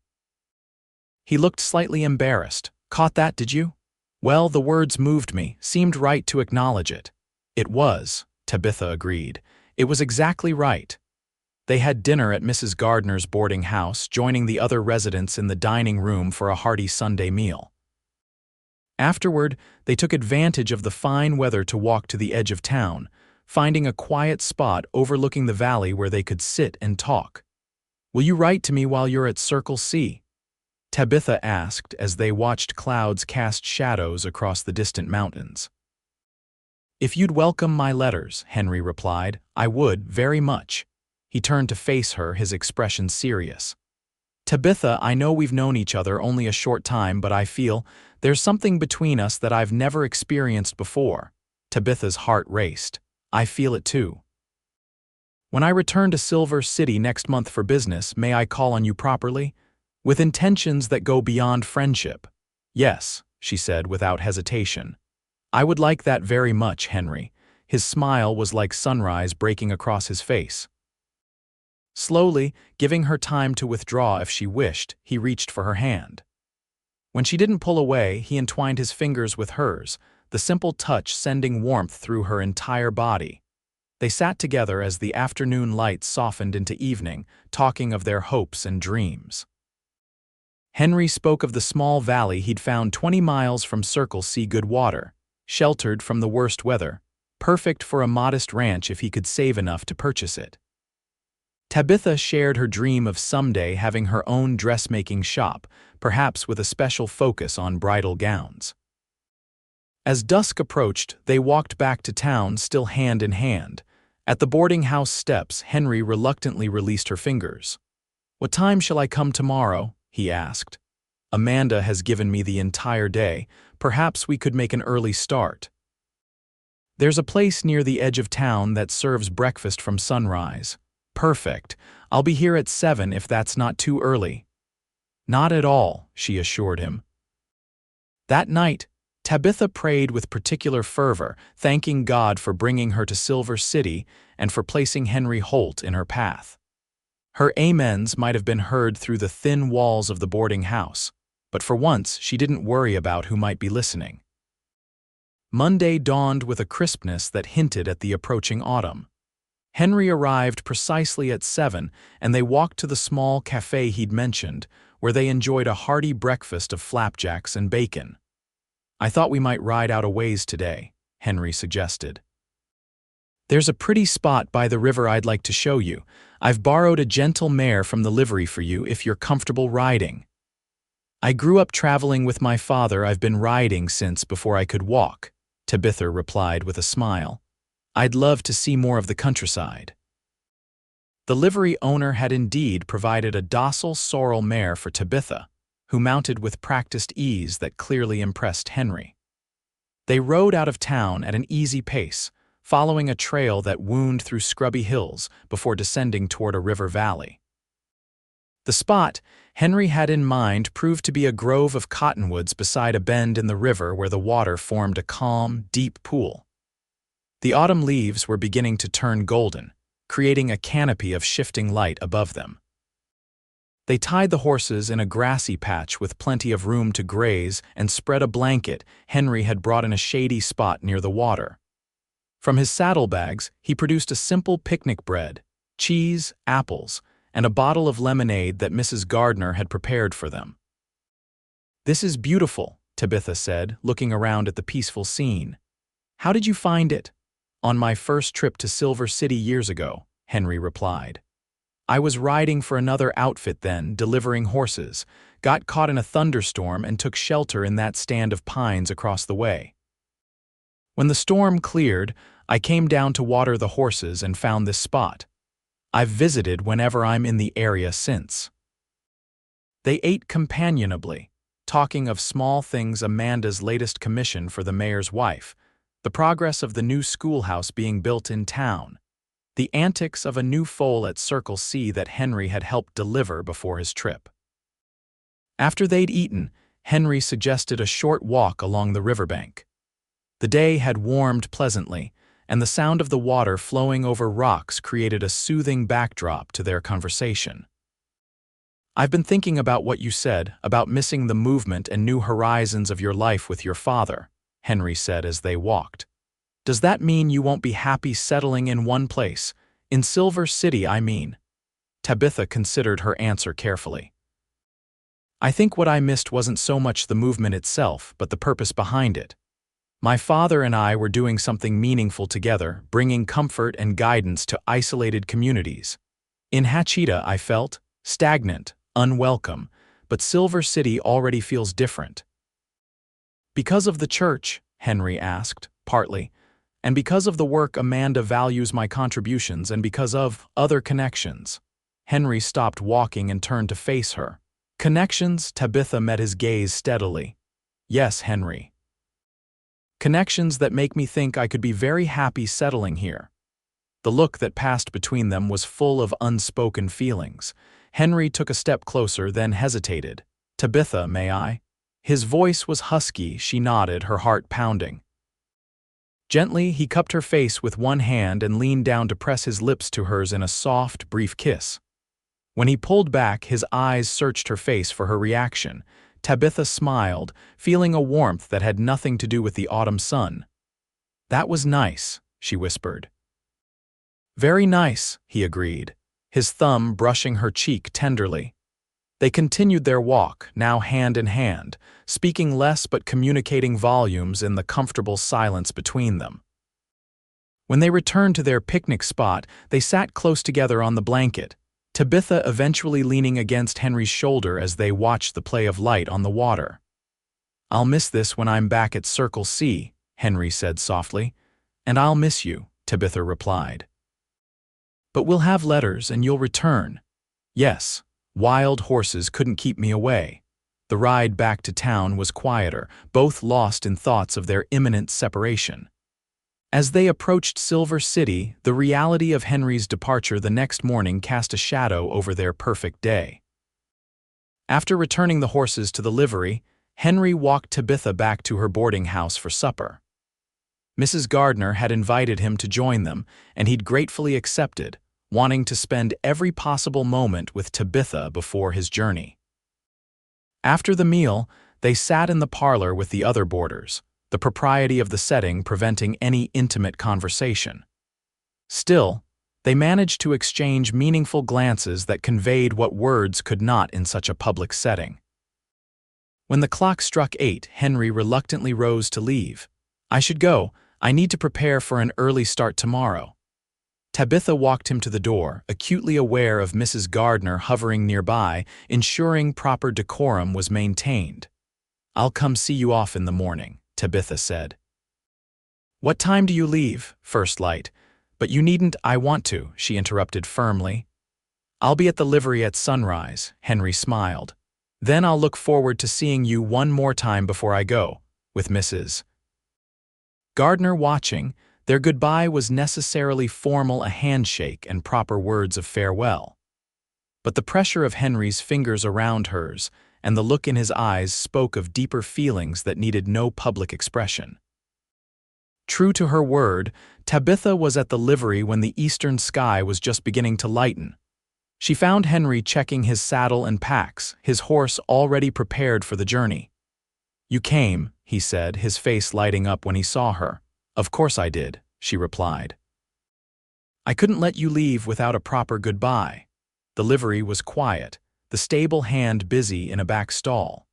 He looked slightly embarrassed. "Caught that, did you?" "Well, the words moved me, seemed right to acknowledge it." "It was," Tabitha agreed. "It was exactly right." They had dinner at Mrs. Gardner's boarding house, joining the other residents in the dining room for a hearty Sunday meal. Afterward, they took advantage of the fine weather to walk to the edge of town, finding a quiet spot overlooking the valley where they could sit and talk. "Will you write to me while you're at Circle C?" Tabitha asked as they watched clouds cast shadows across the distant mountains. "If you'd welcome my letters," Henry replied, "I would, very much." He turned to face her, his expression serious. "Tabitha, I know we've known each other only a short time, but I feel there's something between us that I've never experienced before." Tabitha's heart raced. "I feel it too. When I return to Silver City next month for business, may I call on you properly? With intentions that go beyond friendship." "Yes," she said without hesitation. "I would like that very much, Henry." His smile was like sunrise breaking across his face. Slowly, giving her time to withdraw if she wished, he reached for her hand. When she didn't pull away, he entwined his fingers with hers, the simple touch sending warmth through her entire body. They sat together as the afternoon light softened into evening, talking of their hopes and dreams. Henry spoke of the small valley he'd found 20 miles from Circle C, good water, sheltered from the worst weather, perfect for a modest ranch if he could save enough to purchase it. Tabitha shared her dream of someday having her own dressmaking shop, perhaps with a special focus on bridal gowns. As dusk approached, they walked back to town, still hand in hand. At the boarding house steps, Henry reluctantly released her fingers. "What time shall I come tomorrow?" he asked. Amanda has given me the entire day. Perhaps we could make an early start. There's a place near the edge of town that serves breakfast from sunrise. Perfect. I'll be here at 7 if that's not too early. Not at all, she assured him. That night, Tabitha prayed with particular fervor, thanking God for bringing her to Silver City and for placing Henry Holt in her path. Her amens might have been heard through the thin walls of the boarding house, but for once she didn't worry about who might be listening. Monday dawned with a crispness that hinted at the approaching autumn. Henry arrived precisely at 7, and they walked to the small cafe he'd mentioned, where they enjoyed a hearty breakfast of flapjacks and bacon. I thought we might ride out a ways today, Henry suggested. There's a pretty spot by the river I'd like to show you. I've borrowed a gentle mare from the livery for you if you're comfortable riding. I grew up traveling with my father. I've been riding since before I could walk, Tabitha replied with a smile. I'd love to see more of the countryside. The livery owner had indeed provided a docile sorrel mare for Tabitha, who mounted with practiced ease that clearly impressed Henry. They rode out of town at an easy pace, following a trail that wound through scrubby hills before descending toward a river valley. The spot Henry had in mind proved to be a grove of cottonwoods beside a bend in the river where the water formed a calm, deep pool. The autumn leaves were beginning to turn golden, creating a canopy of shifting light above them. They tied the horses in a grassy patch with plenty of room to graze and spread a blanket Henry had brought in a shady spot near the water. From his saddlebags, he produced a simple picnic bread, cheese, apples, and a bottle of lemonade that Mrs. Gardner had prepared for them. This is beautiful, Tabitha said, looking around at the peaceful scene. How did you find it? On my first trip to Silver City years ago, Henry replied. I was riding for another outfit then, delivering horses, got caught in a thunderstorm and took shelter in that stand of pines across the way. When the storm cleared, I came down to water the horses and found this spot. I've visited whenever I'm in the area since. They ate companionably, talking of small things, Amanda's latest commission for the mayor's wife, the progress of the new schoolhouse being built in town, the antics of a new foal at Circle C that Henry had helped deliver before his trip. After they'd eaten, Henry suggested a short walk along the riverbank. The day had warmed pleasantly, and the sound of the water flowing over rocks created a soothing backdrop to their conversation. I've been thinking about what you said, about missing the movement and new horizons of your life with your father, Henry said as they walked. Does that mean you won't be happy settling in one place? In Silver City, I mean. Tabitha considered her answer carefully. I think what I missed wasn't so much the movement itself, but the purpose behind it. My father and I were doing something meaningful together, bringing comfort and guidance to isolated communities. In Hachita, I felt stagnant, unwelcome, but Silver City already feels different. Because of the church, Henry asked, partly, and because of the work Amanda values my contributions and because of other connections. Henry stopped walking and turned to face her. Connections? Tabitha met his gaze steadily. Yes, Henry. Connections that make me think I could be very happy settling here. The look that passed between them was full of unspoken feelings. Henry took a step closer, then hesitated. Tabitha, may I? His voice was husky. She nodded, her heart pounding. Gently, he cupped her face with one hand and leaned down to press his lips to hers in a soft, brief kiss. When he pulled back, his eyes searched her face for her reaction. Tabitha smiled, feeling a warmth that had nothing to do with the autumn sun. That was nice, she whispered. Very nice, he agreed, his thumb brushing her cheek tenderly. They continued their walk, now hand in hand, speaking less but communicating volumes in the comfortable silence between them. When they returned to their picnic spot, they sat close together on the blanket, Tabitha eventually leaning against Henry's shoulder as they watched the play of light on the water. I'll miss this when I'm back at Circle C, Henry said softly. And I'll miss you, Tabitha replied. But we'll have letters and you'll return. Yes, wild horses couldn't keep me away. The ride back to town was quieter, both lost in thoughts of their imminent separation. As they approached Silver City, the reality of Henry's departure the next morning cast a shadow over their perfect day. After returning the horses to the livery, Henry walked Tabitha back to her boarding house for supper. Mrs. Gardner had invited him to join them, and he'd gratefully accepted, wanting to spend every possible moment with Tabitha before his journey. After the meal, they sat in the parlor with the other boarders, the propriety of the setting preventing any intimate conversation. Still, they managed to exchange meaningful glances that conveyed what words could not in such a public setting. When the clock struck 8, Henry reluctantly rose to leave. "I should go. I need to prepare for an early start tomorrow." Tabitha walked him to the door, acutely aware of Mrs. Gardner hovering nearby, ensuring proper decorum was maintained. "I'll come see you off in the morning," Tabitha said. "What time do you leave, First Light? But you needn't, I want to," she interrupted firmly. "I'll be at the livery at sunrise," Henry smiled. "Then I'll look forward to seeing you one more time before I go," with Mrs. Gardner watching. Their goodbye was necessarily formal, a handshake and proper words of farewell. But the pressure of Henry's fingers around hers and the look in his eyes spoke of deeper feelings that needed no public expression. True to her word, Tabitha was at the livery when the eastern sky was just beginning to lighten. She found Henry checking his saddle and packs, his horse already prepared for the journey. "You came," he said, his face lighting up when he saw her. "Of course I did," she replied. "I couldn't let you leave without a proper goodbye." The livery was quiet, the stable hand busy in a back stall.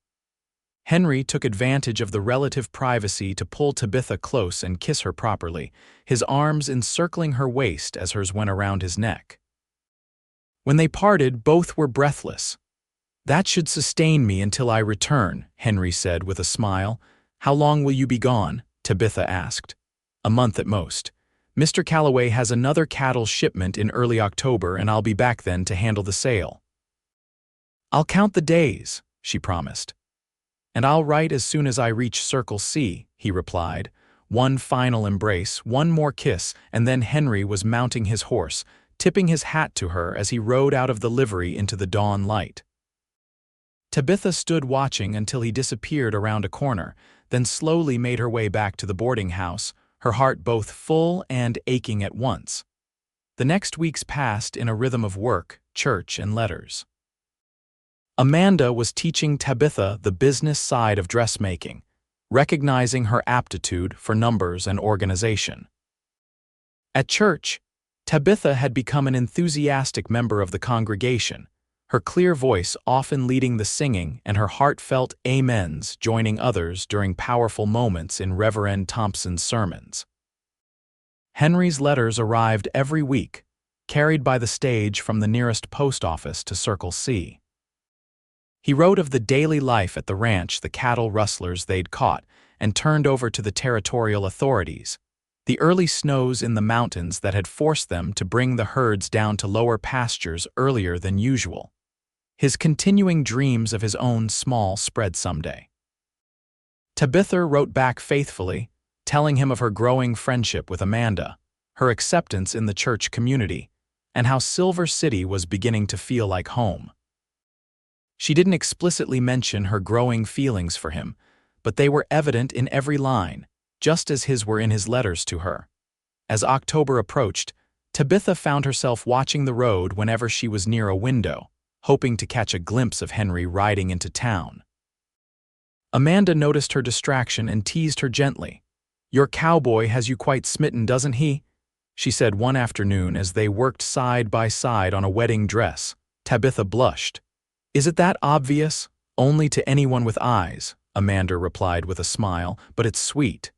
Henry took advantage of the relative privacy to pull Tabitha close and kiss her properly, his arms encircling her waist as hers went around his neck. When they parted, both were breathless. "That should sustain me until I return," Henry said with a smile. "How long will you be gone?" Tabitha asked. "A month at most. Mr. Calloway has another cattle shipment in early October, and I'll be back then to handle the sale." "I'll count the days," she promised. "And I'll write as soon as I reach Circle C," he replied. One final embrace, one more kiss, and then Henry was mounting his horse, tipping his hat to her as he rode out of the livery into the dawn light. Tabitha stood watching until he disappeared around a corner, then slowly made her way back to the boarding house, her heart both full and aching at once. The next weeks passed in a rhythm of work, church, and letters. Amanda was teaching Tabitha the business side of dressmaking, recognizing her aptitude for numbers and organization. At church, Tabitha had become an enthusiastic member of the congregation, her clear voice often leading the singing and her heartfelt amens joining others during powerful moments in Reverend Thompson's sermons. Henry's letters arrived every week, carried by the stage from the nearest post office to Circle C. He wrote of the daily life at the ranch, the cattle rustlers they'd caught and turned over to the territorial authorities, the early snows in the mountains that had forced them to bring the herds down to lower pastures earlier than usual, his continuing dreams of his own small spread someday. Tabitha wrote back faithfully, telling him of her growing friendship with Amanda, her acceptance in the church community, and how Silver City was beginning to feel like home. She didn't explicitly mention her growing feelings for him, but they were evident in every line, just as his were in his letters to her. As October approached, Tabitha found herself watching the road whenever she was near a window, hoping to catch a glimpse of Henry riding into town. Amanda noticed her distraction and teased her gently. "Your cowboy has you quite smitten, doesn't he?" she said one afternoon as they worked side by side on a wedding dress. Tabitha blushed. "Is it that obvious? Only to anyone with eyes," Amanda replied with a smile, "but it's sweet.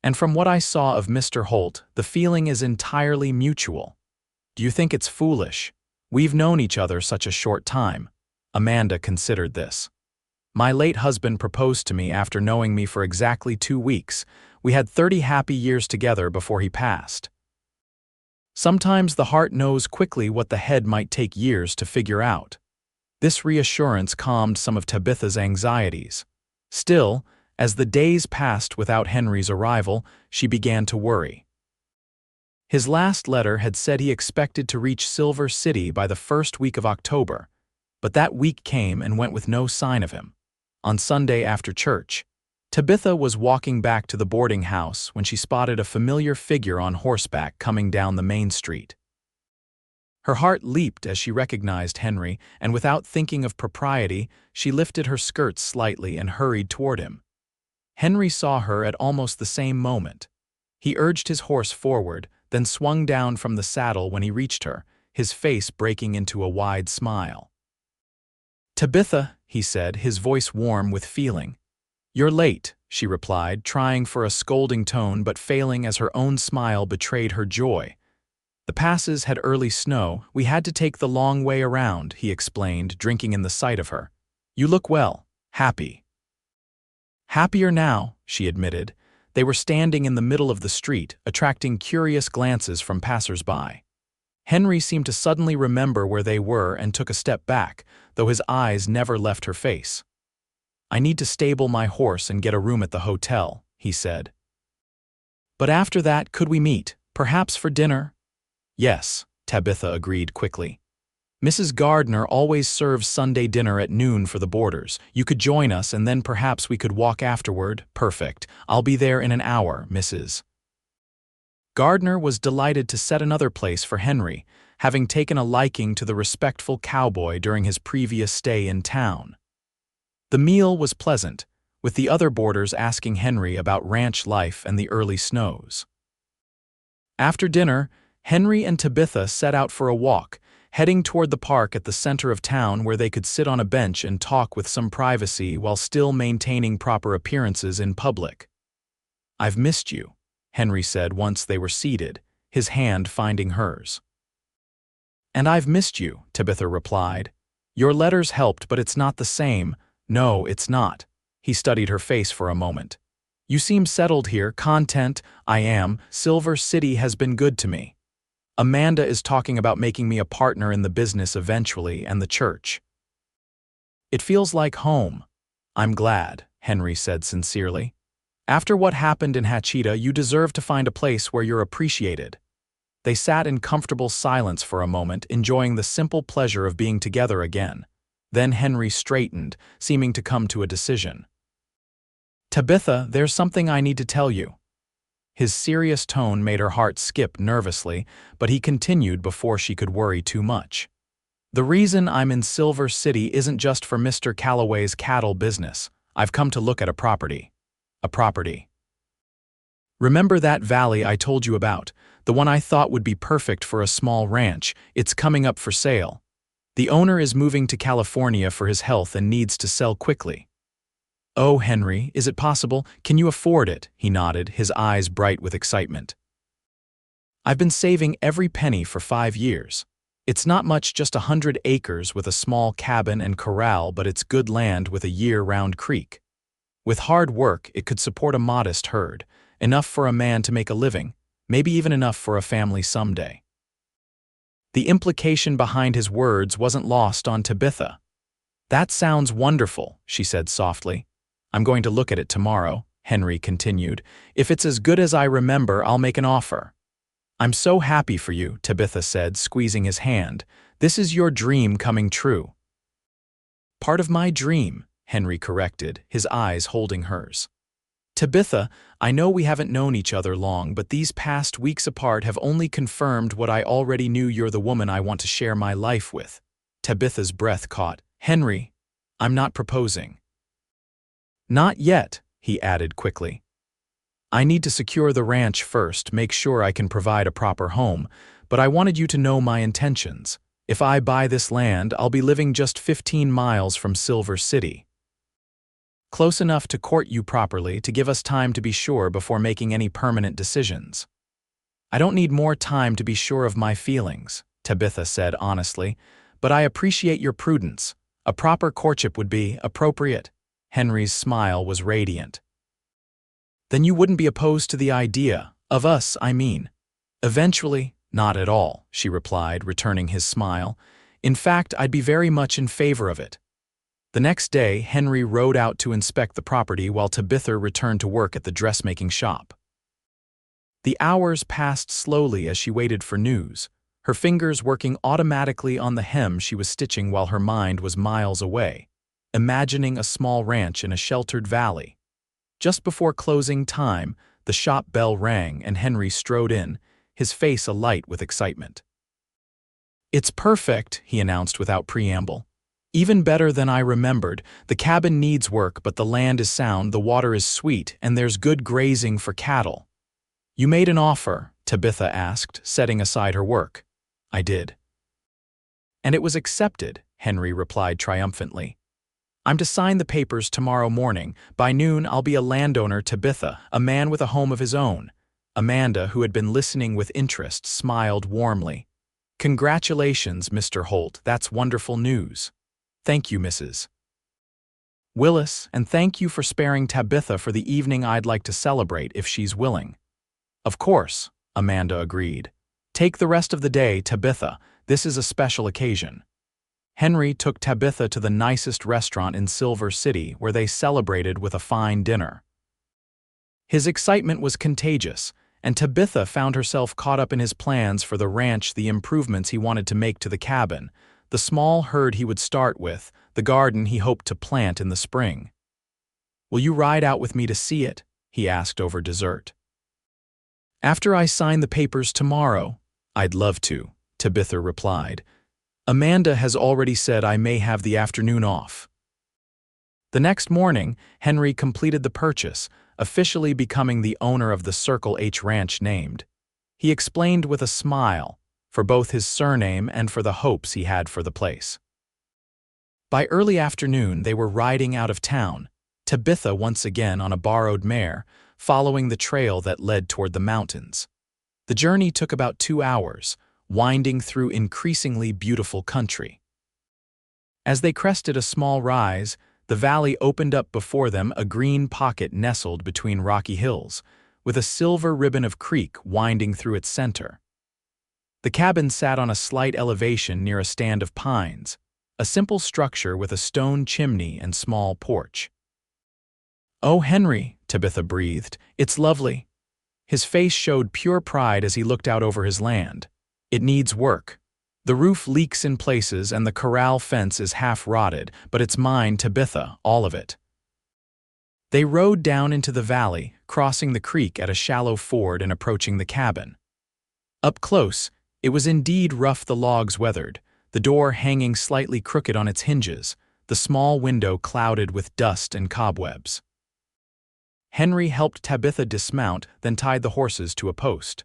And from what I saw of Mr. Holt, the feeling is entirely mutual. Do you think it's foolish? We've known each other such a short time." Amanda considered this. "My late husband proposed to me after knowing me for exactly 2 weeks. We had 30 happy years together before he passed. Sometimes the heart knows quickly what the head might take years to figure out." This reassurance calmed some of Tabitha's anxieties. Still, as the days passed without Henry's arrival, she began to worry. His last letter had said he expected to reach Silver City by the first week of October, but that week came and went with no sign of him. On Sunday after church, Tabitha was walking back to the boarding house when she spotted a familiar figure on horseback coming down the main street. Her heart leaped as she recognized Henry, and without thinking of propriety, she lifted her skirts slightly and hurried toward him. Henry saw her at almost the same moment. He urged his horse forward, then swung down from the saddle when he reached her, his face breaking into a wide smile. "Tabitha," he said, his voice warm with feeling. "You're late," she replied, trying for a scolding tone but failing as her own smile betrayed her joy. "The passes had early snow. We had to take the long way around," he explained, drinking in the sight of her. "You look well, happy." "Happier now," she admitted. They were standing in the middle of the street, attracting curious glances from passers-by. Henry seemed to suddenly remember where they were and took a step back, though his eyes never left her face. "I need to stable my horse and get a room at the hotel," he said. "But after that, could we meet, perhaps for dinner?" "Yes," Tabitha agreed quickly. "Mrs. Gardner always serves Sunday dinner at noon for the boarders. You could join us and then perhaps we could walk afterward." "Perfect. I'll be there in an hour, Mrs. Gardner was delighted to set another place for Henry, having taken a liking to the respectful cowboy during his previous stay in town. The meal was pleasant, with the other boarders asking Henry about ranch life and the early snows. After dinner, Henry and Tabitha set out for a walk, heading toward the park at the center of town where they could sit on a bench and talk with some privacy while still maintaining proper appearances in public. "I've missed you," Henry said once they were seated, his hand finding hers. "And I've missed you," Tabitha replied. "Your letters helped, but it's not the same." "No, it's not." He studied her face for a moment. "You seem settled here, content." "I am. Silver City has been good to me. Amanda is talking about making me a partner in the business eventually, and the church. It feels like home." "I'm glad," Henry said sincerely. "After what happened in Hachita, you deserve to find a place where you're appreciated." They sat in comfortable silence for a moment, enjoying the simple pleasure of being together again. Then Henry straightened, seeming to come to a decision. "Tabitha, there's something I need to tell you." His serious tone made her heart skip nervously, but he continued before she could worry too much. "The reason I'm in Silver City isn't just for Mr. Calloway's cattle business. I've come to look at a property." "A property?" "Remember that valley I told you about, the one I thought would be perfect for a small ranch? It's coming up for sale. The owner is moving to California for his health and needs to sell quickly." "Oh, Henry, is it possible? Can you afford it?" He nodded, his eyes bright with excitement. "I've been saving every penny for 5 years. It's not much, just 100 acres with a small cabin and corral, but it's good land with a year-round creek. With hard work, it could support a modest herd, enough for a man to make a living, maybe even enough for a family someday." The implication behind his words wasn't lost on Tabitha. "That sounds wonderful," she said softly. "I'm going to look at it tomorrow," Henry continued. "If it's as good as I remember, I'll make an offer." "I'm so happy for you," Tabitha said, squeezing his hand. "This is your dream coming true." "Part of my dream," Henry corrected, his eyes holding hers. "Tabitha, I know we haven't known each other long, but these past weeks apart have only confirmed what I already knew. You're the woman I want to share my life with." Tabitha's breath caught. "Henry, I'm not proposing." "Not yet," he added quickly. "I need to secure the ranch first, make sure I can provide a proper home, but I wanted you to know my intentions. If I buy this land, I'll be living just 15 miles from Silver City. Close enough to court you properly, to give us time to be sure before making any permanent decisions." "I don't need more time to be sure of my feelings," Tabitha said honestly, "but I appreciate your prudence. A proper courtship would be appropriate." Henry's smile was radiant. "Then you wouldn't be opposed to the idea, of us, I mean." "Eventually, not at all," she replied, returning his smile. In fact, I'd be very much in favor of it. The next day, Henry rode out to inspect the property while Tabitha returned to work at the dressmaking shop. The hours passed slowly as she waited for news, her fingers working automatically on the hem she was stitching while her mind was miles away, imagining a small ranch in a sheltered valley. Just before closing time, the shop bell rang and Henry strode in, his face alight with excitement. "It's perfect," he announced without preamble. "Even better than I remembered. The cabin needs work, but the land is sound, the water is sweet, and there's good grazing for cattle." "You made an offer?" Tabitha asked, setting aside her work. "I did." "And it was accepted," Henry replied triumphantly. "I'm to sign the papers tomorrow morning. By noon, I'll be a landowner." Tabitha, a man with a home of his own. Amanda, who had been listening with interest, smiled warmly. "Congratulations, Mr. Holt. That's wonderful news." "Thank you, Mrs. Willis, and thank you for sparing Tabitha for the evening. I'd like to celebrate if she's willing." "Of course," Amanda agreed. "Take the rest of the day, Tabitha. This is a special occasion." Henry took Tabitha to the nicest restaurant in Silver City, where they celebrated with a fine dinner. His excitement was contagious, and Tabitha found herself caught up in his plans for the ranch, the improvements he wanted to make to the cabin, the small herd he would start with, the garden he hoped to plant in the spring. "Will you ride out with me to see it?" he asked over dessert. "After I sign the papers tomorrow." "I'd love to," Tabitha replied. "Amanda has already said I may have the afternoon off." The next morning, Henry completed the purchase, officially becoming the owner of the Circle H ranch named. He explained with a smile, for both his surname and for the hopes he had for the place. By early afternoon, they were riding out of town, Tabitha once again on a borrowed mare, following the trail that led toward the mountains. The journey took about 2 hours, winding through increasingly beautiful country. As they crested a small rise, the valley opened up before them, a green pocket nestled between rocky hills, with a silver ribbon of creek winding through its center. The cabin sat on a slight elevation near a stand of pines, a simple structure with a stone chimney and small porch. "Oh, Henry," Tabitha breathed, "it's lovely." His face showed pure pride as he looked out over his land. "It needs work. The roof leaks in places and the corral fence is half rotted, but it's mine, Tabitha, all of it." They rode down into the valley, crossing the creek at a shallow ford and approaching the cabin. Up close, it was indeed rough, the logs weathered, the door hanging slightly crooked on its hinges, the small window clouded with dust and cobwebs. Henry helped Tabitha dismount, then tied the horses to a post.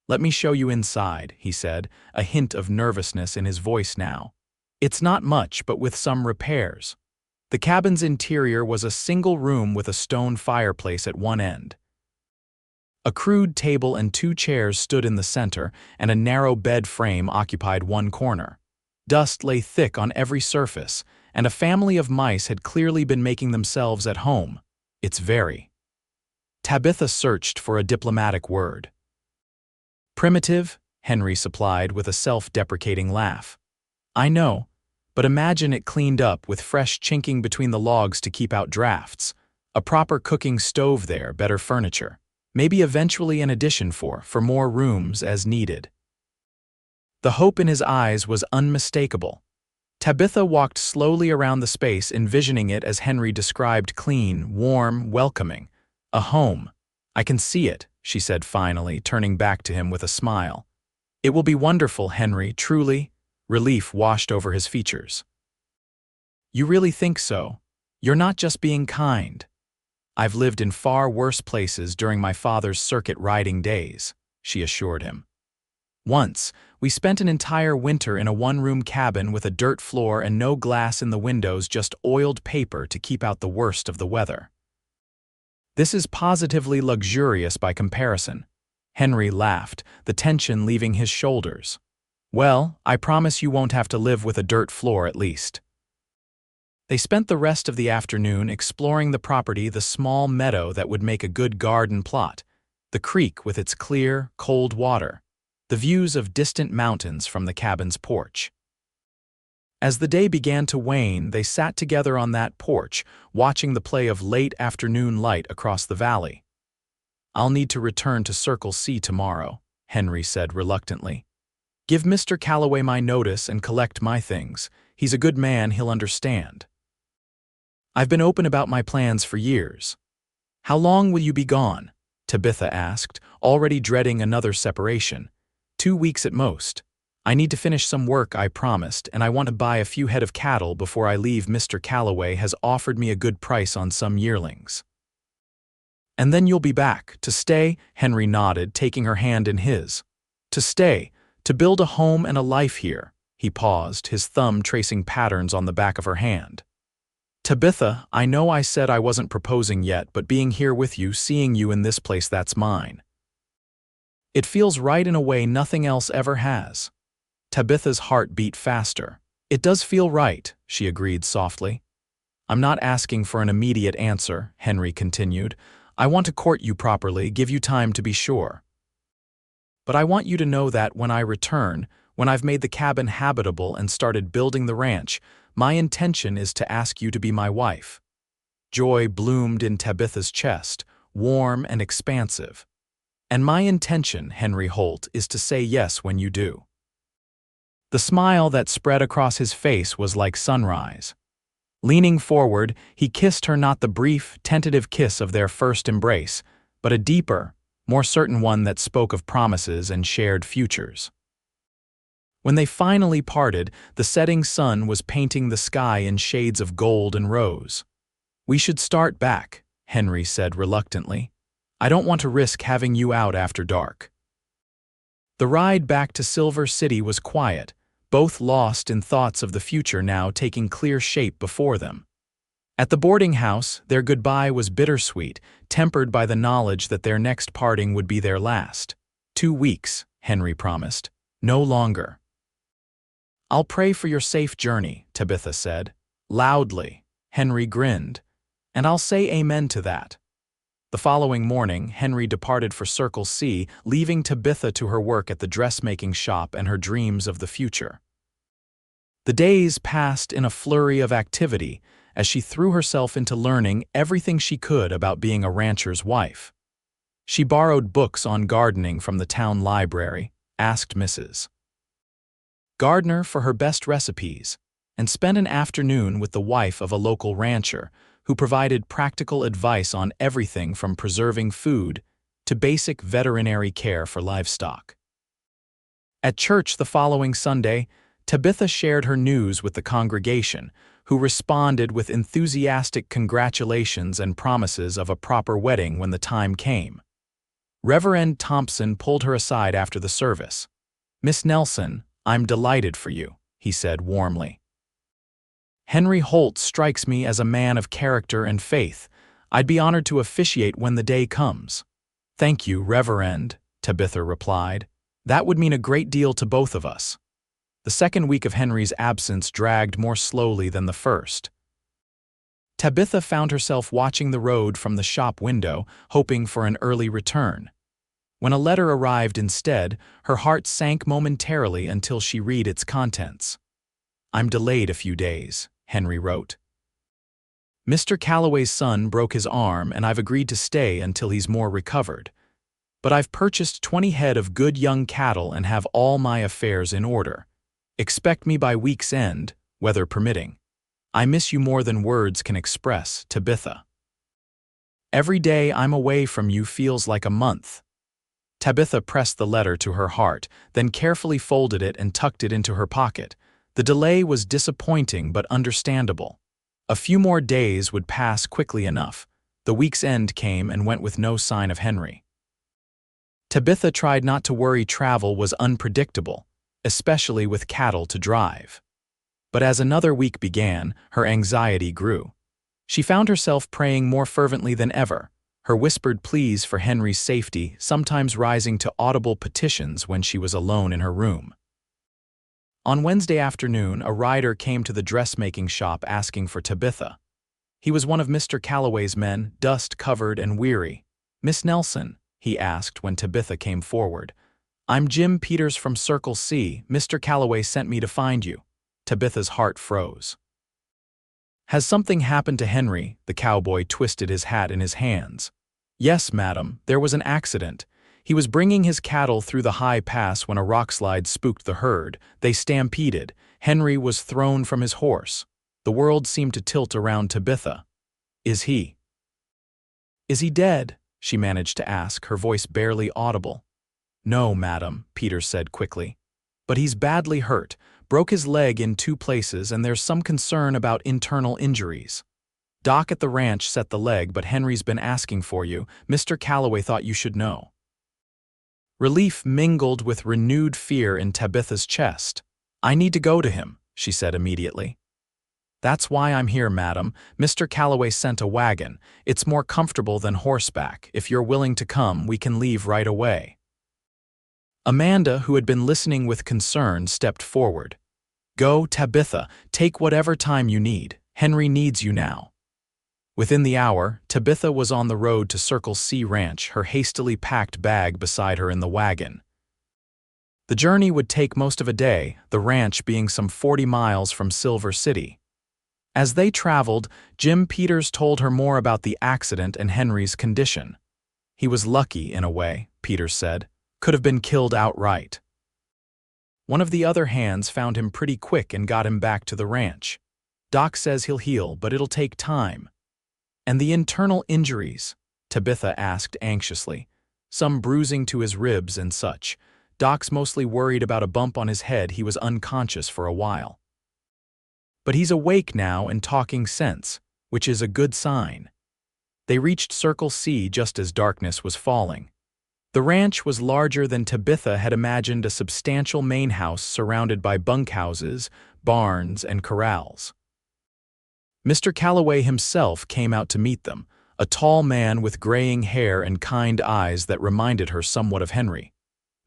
"Let me show you inside," he said, a hint of nervousness in his voice now. "It's not much, but with some repairs." The cabin's interior was a single room with a stone fireplace at one end. A crude table and 2 chairs stood in the center, and a narrow bed frame occupied one corner. Dust lay thick on every surface, and a family of mice had clearly been making themselves at home. "It's very—" Tabitha searched for a diplomatic word. "Primitive," Henry supplied with a self-deprecating laugh. "I know, but imagine it cleaned up with fresh chinking between the logs to keep out drafts, a proper cooking stove there, better furniture, maybe eventually an addition for more rooms as needed." The hope in his eyes was unmistakable. Tabitha walked slowly around the space, envisioning it as Henry described: clean, warm, welcoming. "A home. I can see it," she said finally, turning back to him with a smile. "It will be wonderful, Henry, truly." Relief washed over his features. "You really think so? You're not just being kind." "I've lived in far worse places during my father's circuit riding days," she assured him. "Once, we spent an entire winter in a one-room cabin with a dirt floor and no glass in the windows, just oiled paper to keep out the worst of the weather." "This is positively luxurious by comparison." Henry laughed, the tension leaving his shoulders. "Well, I promise you won't have to live with a dirt floor at least." They spent the rest of the afternoon exploring the property, the small meadow that would make a good garden plot, the creek with its clear, cold water, the views of distant mountains from the cabin's porch. As the day began to wane, they sat together on that porch, watching the play of late afternoon light across the valley. "I'll need to return to Circle C tomorrow," Henry said reluctantly. "Give Mr. Calloway my notice and collect my things. He's a good man, he'll understand. I've been open about my plans for years." "How long will you be gone?" Tabitha asked, already dreading another separation. "2 weeks at most. I need to finish some work I promised, and I want to buy a few head of cattle before I leave. Mr. Calloway has offered me a good price on some yearlings." "And then you'll be back, to stay?" Henry nodded, taking her hand in his. "To stay, to build a home and a life here." He paused, his thumb tracing patterns on the back of her hand. "Tabitha, I know I said I wasn't proposing yet, but being here with you, seeing you in this place, that's mine. It feels right in a way nothing else ever has." Tabitha's heart beat faster. "It does feel right," she agreed softly. "I'm not asking for an immediate answer," Henry continued. "I want to court you properly, give you time to be sure. But I want you to know that when I return, when I've made the cabin habitable and started building the ranch, my intention is to ask you to be my wife." Joy bloomed in Tabitha's chest, warm and expansive. "And my intention, Henry Holt, is to say yes when you do." The smile that spread across his face was like sunrise. Leaning forward, he kissed her, not the brief, tentative kiss of their first embrace, but a deeper, more certain one that spoke of promises and shared futures. When they finally parted, the setting sun was painting the sky in shades of gold and rose. "We should start back," Henry said reluctantly. "I don't want to risk having you out after dark." The ride back to Silver City was quiet, both lost in thoughts of the future now taking clear shape before them. At the boarding house, their goodbye was bittersweet, tempered by the knowledge that their next parting would be their last. 2 weeks, Henry promised. No longer. "I'll pray for your safe journey," Tabitha said. Loudly, Henry grinned. "And I'll say amen to that." The following morning, Henry departed for Circle C, leaving Tabitha to her work at the dressmaking shop and her dreams of the future. The days passed in a flurry of activity as she threw herself into learning everything she could about being a rancher's wife. She borrowed books on gardening from the town library, asked Mrs. Gardner for her best recipes, and spent an afternoon with the wife of a local rancher who provided practical advice on everything from preserving food to basic veterinary care for livestock. At church the following Sunday, Tabitha shared her news with the congregation, who responded with enthusiastic congratulations and promises of a proper wedding when the time came. Reverend Thompson pulled her aside after the service. "Miss Nelson, I'm delighted for you," he said warmly. "Henry Holt strikes me as a man of character and faith. I'd be honored to officiate when the day comes." "Thank you, Reverend," Tabitha replied. "That would mean a great deal to both of us." The second week of Henry's absence dragged more slowly than the first. Tabitha found herself watching the road from the shop window, hoping for an early return. When a letter arrived instead, her heart sank momentarily until she read its contents. "I'm delayed a few days," Henry wrote. "Mr. Calloway's son broke his arm and I've agreed to stay until he's more recovered. But I've purchased 20 head of good young cattle and have all my affairs in order. Expect me by week's end, weather permitting. I miss you more than words can express, Tabitha. Every day I'm away from you feels like a month." Tabitha pressed the letter to her heart, then carefully folded it and tucked it into her pocket. The delay was disappointing but understandable. A few more days would pass quickly enough. The week's end came and went with no sign of Henry. Tabitha tried not to worry. Travel was unpredictable, especially with cattle to drive. But as another week began, her anxiety grew. She found herself praying more fervently than ever, her whispered pleas for Henry's safety sometimes rising to audible petitions when she was alone in her room. On Wednesday afternoon, a rider came to the dressmaking shop asking for Tabitha. He was one of Mr. Calloway's men, dust-covered and weary. "Miss Nelson," he asked when Tabitha came forward. "I'm Jim Peters from Circle C. Mr. Calloway sent me to find you." Tabitha's heart froze. Has something happened to Henry? The cowboy twisted his hat in his hands. Yes, madam, there was an accident. He was bringing his cattle through the high pass when a rockslide spooked the herd. They stampeded. Henry was thrown from his horse. The world seemed to tilt around Tabitha. Is he dead? She managed to ask, her voice barely audible. No, madam, Peter said quickly. But he's badly hurt, broke his leg in 2 places, and there's some concern about internal injuries. Doc at the ranch set the leg, but Henry's been asking for you. Mr. Calloway thought you should know. Relief mingled with renewed fear in Tabitha's chest. I need to go to him, she said immediately. That's why I'm here, madam. Mr. Calloway sent a wagon. It's more comfortable than horseback. If you're willing to come, we can leave right away. Amanda, who had been listening with concern, stepped forward. Go, Tabitha. Take whatever time you need. Henry needs you now. Within the hour, Tabitha was on the road to Circle C Ranch, her hastily packed bag beside her in the wagon. The journey would take most of a day, the ranch being some 40 miles from Silver City. As they traveled, Jim Peters told her more about the accident and Henry's condition. He was lucky, in a way, Peters said. Could have been killed outright. One of the other hands found him pretty quick and got him back to the ranch. Doc says he'll heal, but it'll take time. And the internal injuries? Tabitha asked anxiously. Some bruising to his ribs and such. Doc's mostly worried about a bump on his head. He was unconscious for a while. But he's awake now and talking sense, which is a good sign. They reached Circle C just as darkness was falling. The ranch was larger than Tabitha had imagined, a substantial main house surrounded by bunkhouses, barns, and corrals. Mr. Calloway himself came out to meet them, a tall man with graying hair and kind eyes that reminded her somewhat of Henry.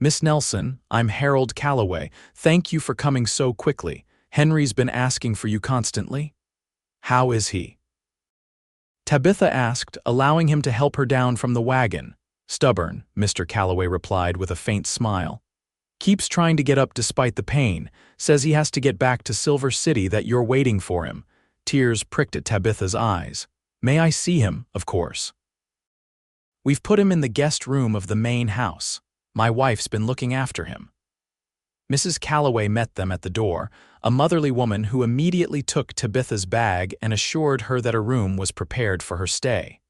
Miss Nelson, I'm Harold Calloway. Thank you for coming so quickly. Henry's been asking for you constantly. How is he? Tabitha asked, allowing him to help her down from the wagon. Stubborn, Mr. Calloway replied with a faint smile. Keeps trying to get up despite the pain. Says he has to get back to Silver City, that you're waiting for him. Tears pricked at Tabitha's eyes. May I see him, of course. We've put him in the guest room of the main house. My wife's been looking after him. Mrs. Calloway met them at the door, a motherly woman who immediately took Tabitha's bag and assured her that a room was prepared for her stay.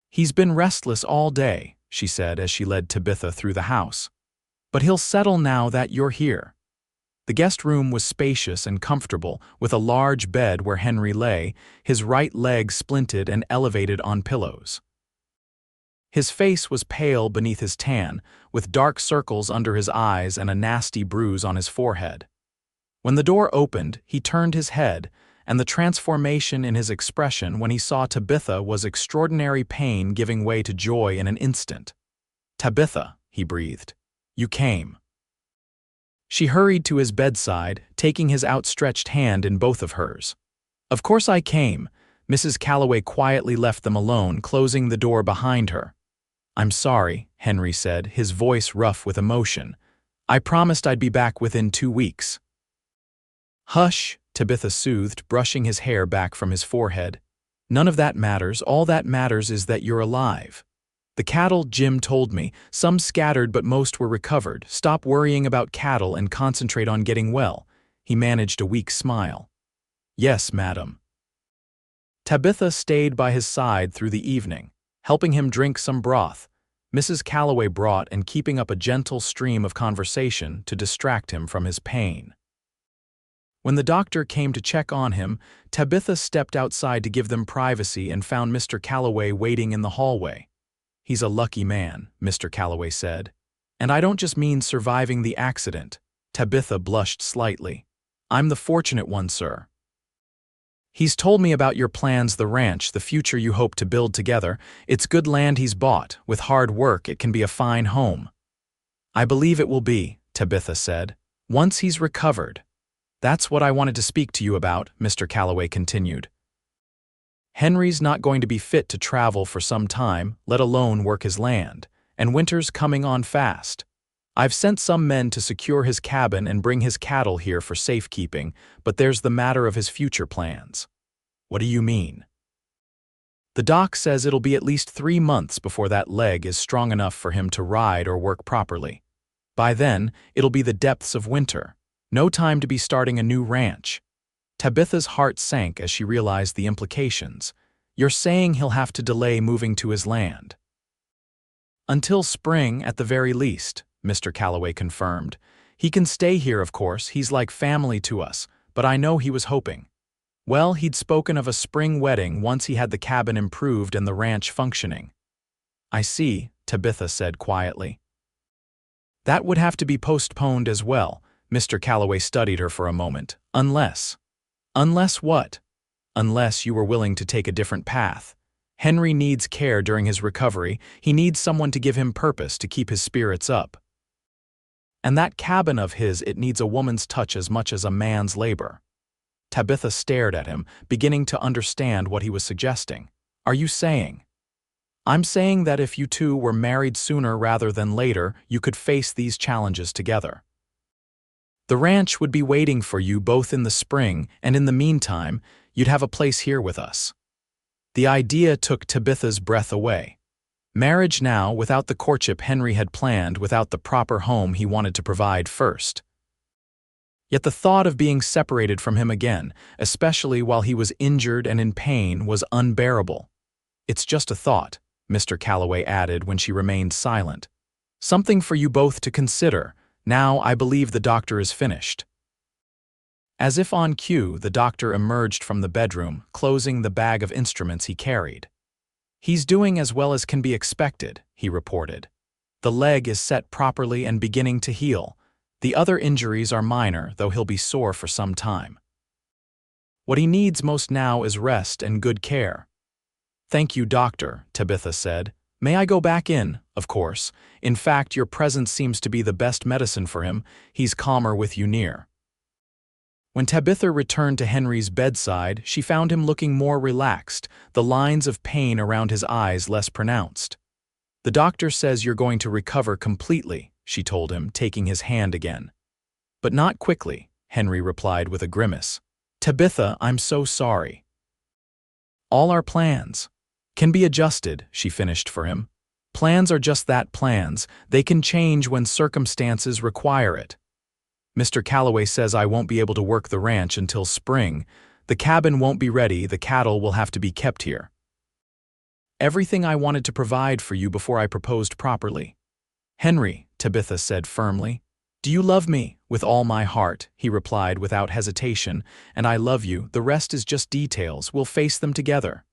He's been restless all day, she said as she led Tabitha through the house. But he'll settle now that you're here. The guest room was spacious and comfortable, with a large bed where Henry lay, his right leg splinted and elevated on pillows. His face was pale beneath his tan, with dark circles under his eyes and a nasty bruise on his forehead. When the door opened, he turned his head, and the transformation in his expression when he saw Tabitha was extraordinary pain giving way to joy in an instant. Tabitha, he breathed. You came. She hurried to his bedside, taking his outstretched hand in both of hers. Of course I came. Mrs. Calloway quietly left them alone, closing the door behind her. I'm sorry, Henry said, his voice rough with emotion. I promised I'd be back within 2 weeks. Hush, Tabitha soothed, brushing his hair back from his forehead. None of that matters. All that matters is that you're alive. The cattle, Jim told me, some scattered but most were recovered. Stop worrying about cattle and concentrate on getting well. He managed a weak smile. Yes, madam. Tabitha stayed by his side through the evening, helping him drink some broth. Mrs. Calloway brought and keeping up a gentle stream of conversation to distract him from his pain. When the doctor came to check on him, Tabitha stepped outside to give them privacy and found Mr. Calloway waiting in the hallway. He's a lucky man, Mr. Calloway said. And I don't just mean surviving the accident. Tabitha blushed slightly. I'm the fortunate one, sir. He's told me about your plans, the ranch, the future you hope to build together. It's good land he's bought. With hard work, it can be a fine home. I believe it will be, Tabitha said, once he's recovered. That's what I wanted to speak to you about, Mr. Calloway continued. Henry's not going to be fit to travel for some time, let alone work his land, and winter's coming on fast. I've sent some men to secure his cabin and bring his cattle here for safekeeping, but there's the matter of his future plans. What do you mean? The doc says it'll be at least 3 months before that leg is strong enough for him to ride or work properly. By then, it'll be the depths of winter. No time to be starting a new ranch. Tabitha's heart sank as she realized the implications. You're saying he'll have to delay moving to his land? Until spring, at the very least, Mr. Calloway confirmed. He can stay here, of course, he's like family to us, but I know he was hoping. Well, he'd spoken of a spring wedding once he had the cabin improved and the ranch functioning. I see, Tabitha said quietly. That would have to be postponed as well. Mr. Calloway studied her for a moment. Unless what? Unless you were willing to take a different path. Henry needs care during his recovery. He needs someone to give him purpose, to keep his spirits up. And that cabin of his, it needs a woman's touch as much as a man's labor. Tabitha stared at him, beginning to understand what he was suggesting. Are you saying? I'm saying that if you two were married sooner rather than later, you could face these challenges together. The ranch would be waiting for you both in the spring, and in the meantime, you'd have a place here with us. The idea took Tabitha's breath away. Marriage now, without the courtship Henry had planned, without the proper home he wanted to provide first. Yet the thought of being separated from him again, especially while he was injured and in pain, was unbearable. It's just a thought, Mr. Calloway added when she remained silent. Something for you both to consider. Now I believe the doctor is finished. As if on cue, the doctor emerged from the bedroom, closing the bag of instruments he carried. He's doing as well as can be expected, he reported. The leg is set properly and beginning to heal. The other injuries are minor, though he'll be sore for some time. What he needs most now is rest and good care. Thank you, doctor, Tabitha said. May I go back in? Of course. In fact, your presence seems to be the best medicine for him. He's calmer with you near. When Tabitha returned to Henry's bedside, she found him looking more relaxed, the lines of pain around his eyes less pronounced. The doctor says you're going to recover completely, she told him, taking his hand again. But not quickly, Henry replied with a grimace. Tabitha, I'm so sorry. All our plans can be adjusted, she finished for him. Plans are just that, plans. They can change when circumstances require it. Mr. Calloway says I won't be able to work the ranch until spring. The cabin won't be ready, the cattle will have to be kept here. Everything I wanted to provide for you before I proposed properly. Henry, Tabitha said firmly. Do you love me? With all my heart, he replied without hesitation, and I love you, the rest is just details, we'll face them together.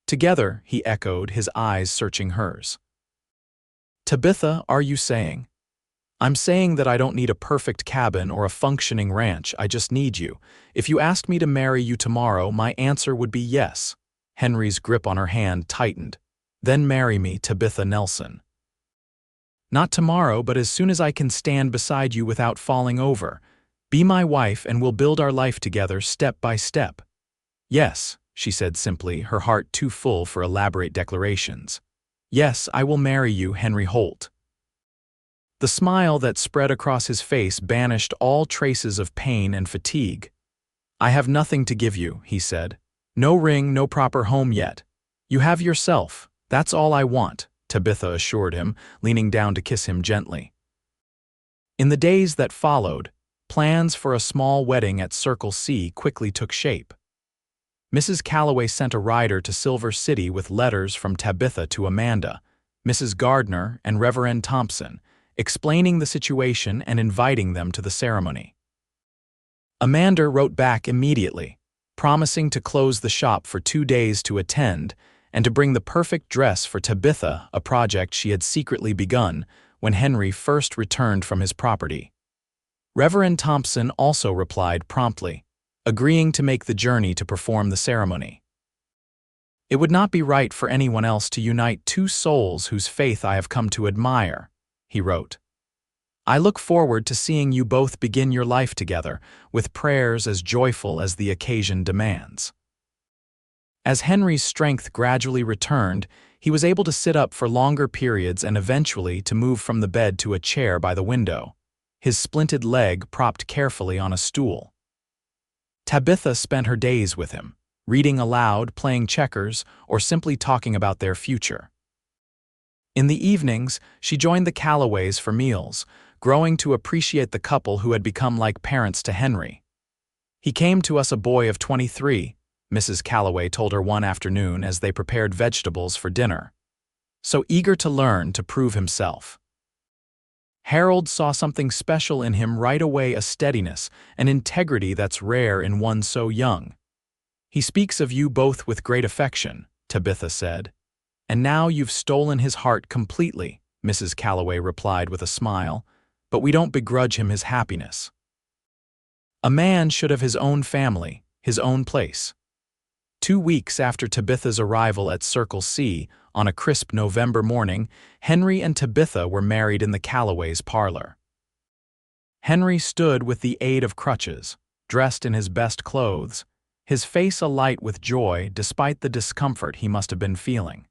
Together, he echoed, his eyes searching hers. Tabitha, are you saying? I'm saying that I don't need a perfect cabin or a functioning ranch, I just need you. If you asked me to marry you tomorrow, my answer would be yes. Henry's grip on her hand tightened. Then marry me, Tabitha Nelson. Not tomorrow, but as soon as I can stand beside you without falling over. Be my wife and we'll build our life together step by step. Yes, she said simply, her heart too full for elaborate declarations. Yes, I will marry you, Henry Holt. The smile that spread across his face banished all traces of pain and fatigue. I have nothing to give you, he said. No ring, no proper home yet. You have yourself. That's all I want, Tabitha assured him, leaning down to kiss him gently. In the days that followed, plans for a small wedding at Circle C quickly took shape. Mrs. Calloway sent a rider to Silver City with letters from Tabitha to Amanda, Mrs. Gardner, and Reverend Thompson, explaining the situation and inviting them to the ceremony. Amanda wrote back immediately, promising to close the shop for 2 days to attend and to bring the perfect dress for Tabitha, a project she had secretly begun when Henry first returned from his property. Reverend Thompson also replied promptly, agreeing to make the journey to perform the ceremony. It would not be right for anyone else to unite two souls whose faith I have come to admire, he wrote. I look forward to seeing you both begin your life together, with prayers as joyful as the occasion demands. As Henry's strength gradually returned, He was able to sit up for longer periods and eventually to move from the bed to a chair by the window, his splinted leg propped carefully on a stool. Tabitha spent her days with him, reading aloud, playing checkers, or simply talking about their future. In the evenings, she joined the Calloways for meals, growing to appreciate the couple who had become like parents to Henry. "He came to us a boy of 23, Mrs. Calloway told her one afternoon as they prepared vegetables for dinner. So eager to learn, to prove himself. Harold saw something special in him right away, a steadiness, an integrity that's rare in one so young. He speaks of you both with great affection," Tabitha said. "And now you've stolen his heart completely," Mrs. Calloway replied with a smile, "but we don't begrudge him his happiness. A man should have his own family, his own place." 2 weeks after Tabitha's arrival at Circle C, on a crisp November morning, Henry and Tabitha were married in the Calloways' parlor. Henry stood with the aid of crutches, dressed in his best clothes, his face alight with joy despite the discomfort he must have been feeling.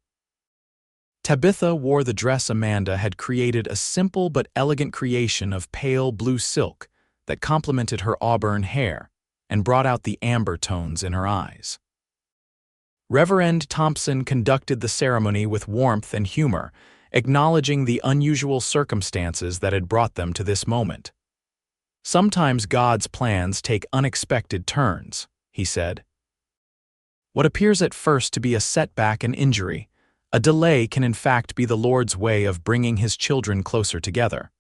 Tabitha wore the dress Amanda had created, a simple but elegant creation of pale blue silk that complemented her auburn hair and brought out the amber tones in her eyes. Reverend Thompson conducted the ceremony with warmth and humor, acknowledging the unusual circumstances that had brought them to this moment. "Sometimes God's plans take unexpected turns," he said. "What appears at first to be a setback and injury, a delay can in fact be the Lord's way of bringing His children closer together,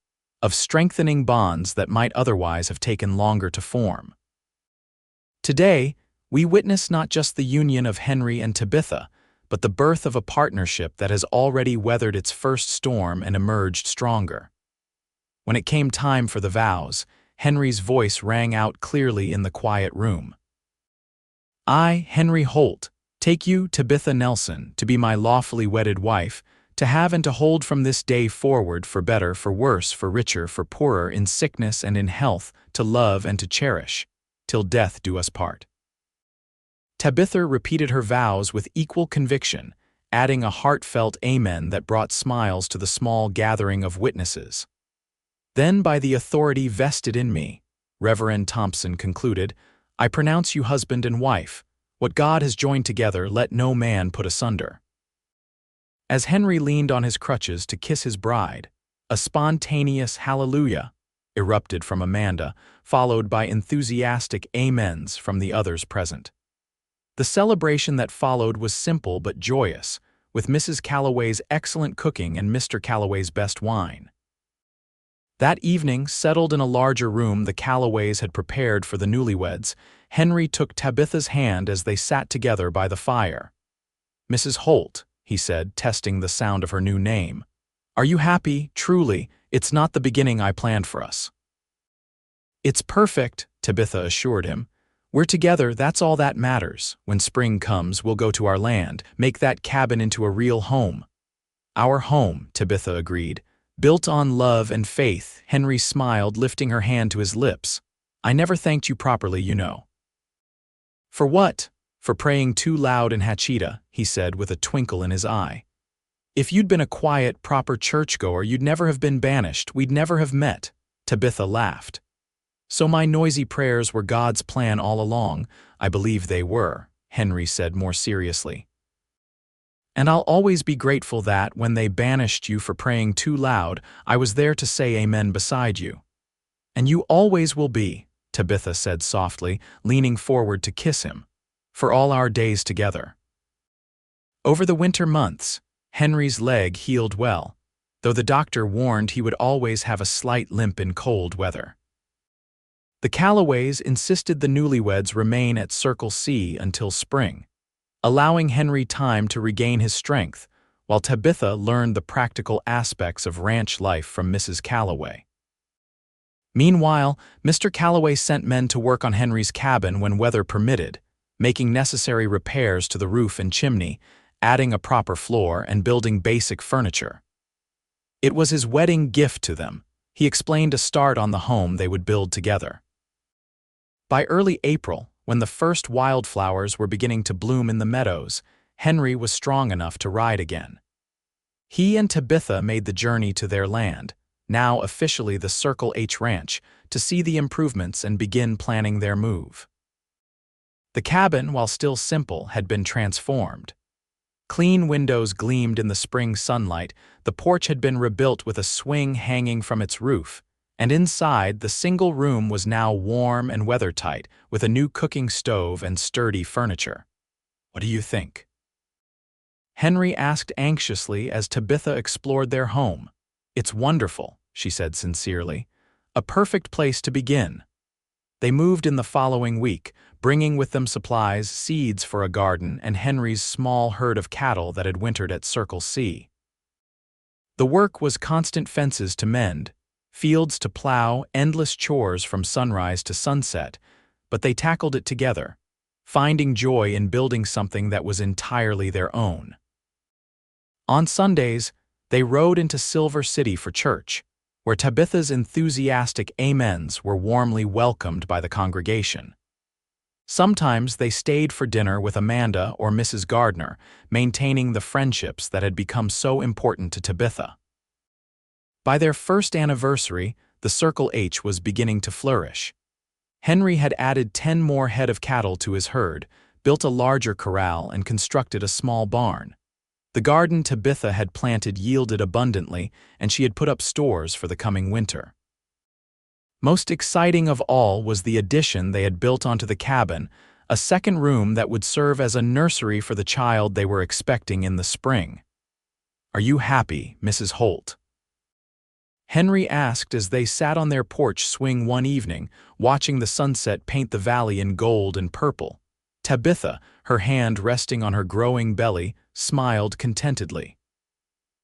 of strengthening bonds that might otherwise have taken longer to form." Today, we witness not just the union of Henry and Tabitha, but the birth of a partnership that has already weathered its first storm and emerged stronger. When it came time for the vows, Henry's voice rang out clearly in the quiet room. "I, Henry Holt, take you, Tabitha Nelson, to be my lawfully wedded wife, to have and to hold from this day forward, for better, for worse, for richer, for poorer, in sickness and in health, to love and to cherish, till death do us part." Tabitha repeated her vows with equal conviction, adding a heartfelt amen that brought smiles to the small gathering of witnesses. "Then, by the authority vested in me," Reverend Thompson concluded, "I pronounce you husband and wife. What God has joined together, let no man put asunder." As Henry leaned on his crutches to kiss his bride, a spontaneous hallelujah erupted from Amanda, followed by enthusiastic amens from the others present. The celebration that followed was simple but joyous, with Mrs. Calloway's excellent cooking and Mr. Calloway's best wine. That evening, settled in a larger room the Calloways had prepared for the newlyweds, Henry took Tabitha's hand as they sat together by the fire. "Mrs. Holt," he said, testing the sound of her new name, "are you happy, truly? It's not the beginning I planned for us." "It's perfect," Tabitha assured him. "We're together, that's all that matters. When spring comes, we'll go to our land, make that cabin into a real home." "Our home," Tabitha agreed. "Built on love and faith," Henry smiled, lifting her hand to his lips. "I never thanked you properly, you know." "For what?" "For praying too loud in Hachita," he said with a twinkle in his eye. "If you'd been a quiet, proper churchgoer, you'd never have been banished, we'd never have met." Tabitha laughed. "So my noisy prayers were God's plan all along." "I believe they were," Henry said more seriously. "And I'll always be grateful that, when they banished you for praying too loud, I was there to say amen beside you." "And you always will be," Tabitha said softly, leaning forward to kiss him, "for all our days together." Over the winter months, Henry's leg healed well, though the doctor warned he would always have a slight limp in cold weather. The Calloways insisted the newlyweds remain at Circle C until spring, allowing Henry time to regain his strength, while Tabitha learned the practical aspects of ranch life from Mrs. Calloway. Meanwhile, Mr. Calloway sent men to work on Henry's cabin when weather permitted, making necessary repairs to the roof and chimney, adding a proper floor, and building basic furniture. It was his wedding gift to them. He explained a start on the home they would build together. By early April, when the first wildflowers were beginning to bloom in the meadows, Henry was strong enough to ride again. He and Tabitha made the journey to their land, now officially the Circle H Ranch, to see the improvements and begin planning their move. The cabin, while still simple, had been transformed. Clean windows gleamed in the spring sunlight, the porch had been rebuilt with a swing hanging from its roof, and inside, the single room was now warm and weathertight, with a new cooking stove and sturdy furniture. "What do you think?" Henry asked anxiously as Tabitha explored their home. "It's wonderful," she said sincerely. "A perfect place to begin." They moved in the following week, bringing with them supplies, seeds for a garden, and Henry's small herd of cattle that had wintered at Circle C. The work was constant fences to mend, fields to plow, endless chores from sunrise to sunset, but they tackled it together, finding joy in building something that was entirely their own. On Sundays, they rode into Silver City for church, where Tabitha's enthusiastic amens were warmly welcomed by the congregation. Sometimes they stayed for dinner with Amanda or Mrs. Gardner, maintaining the friendships that had become so important to Tabitha. By their first anniversary, the Circle H was beginning to flourish. Henry had added 10 more head of cattle to his herd, built a larger corral, and constructed a small barn. The garden Tabitha had planted yielded abundantly, and she had put up stores for the coming winter. Most exciting of all was the addition they had built onto the cabin, a second room that would serve as a nursery for the child they were expecting in the spring. "Are you happy, Mrs. Holt?" Henry asked as they sat on their porch swing one evening, watching the sunset paint the valley in gold and purple. Tabitha, her hand resting on her growing belly, smiled contentedly.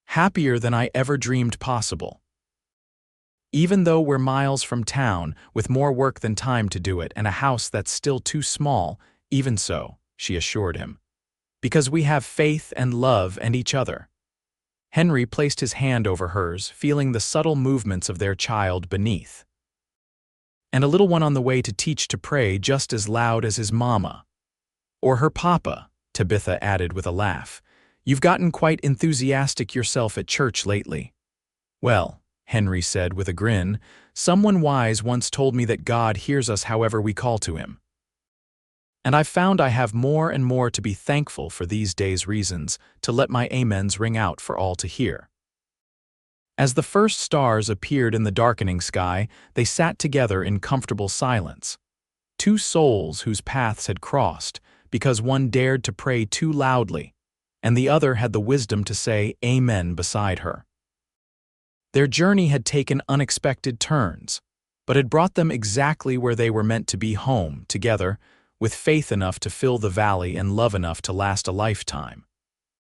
"Happier than I ever dreamed possible. Even though we're miles from town, with more work than time to do it, and a house that's still too small, even so," she assured him. "Because we have faith and love and each other." Henry placed his hand over hers, feeling the subtle movements of their child beneath. "And a little one on the way to teach to pray just as loud as his mama. Or her papa," Tabitha added with a laugh. "You've gotten quite enthusiastic yourself at church lately." "Well," Henry said with a grin, "someone wise once told me that God hears us however we call to him. And I've found I have more and more to be thankful for these days' reasons to let my amens ring out for all to hear." As the first stars appeared in the darkening sky, they sat together in comfortable silence. Two souls whose paths had crossed, because one dared to pray too loudly, and the other had the wisdom to say amen beside her. Their journey had taken unexpected turns, but had brought them exactly where they were meant to be, home, together, with faith enough to fill the valley and love enough to last a lifetime.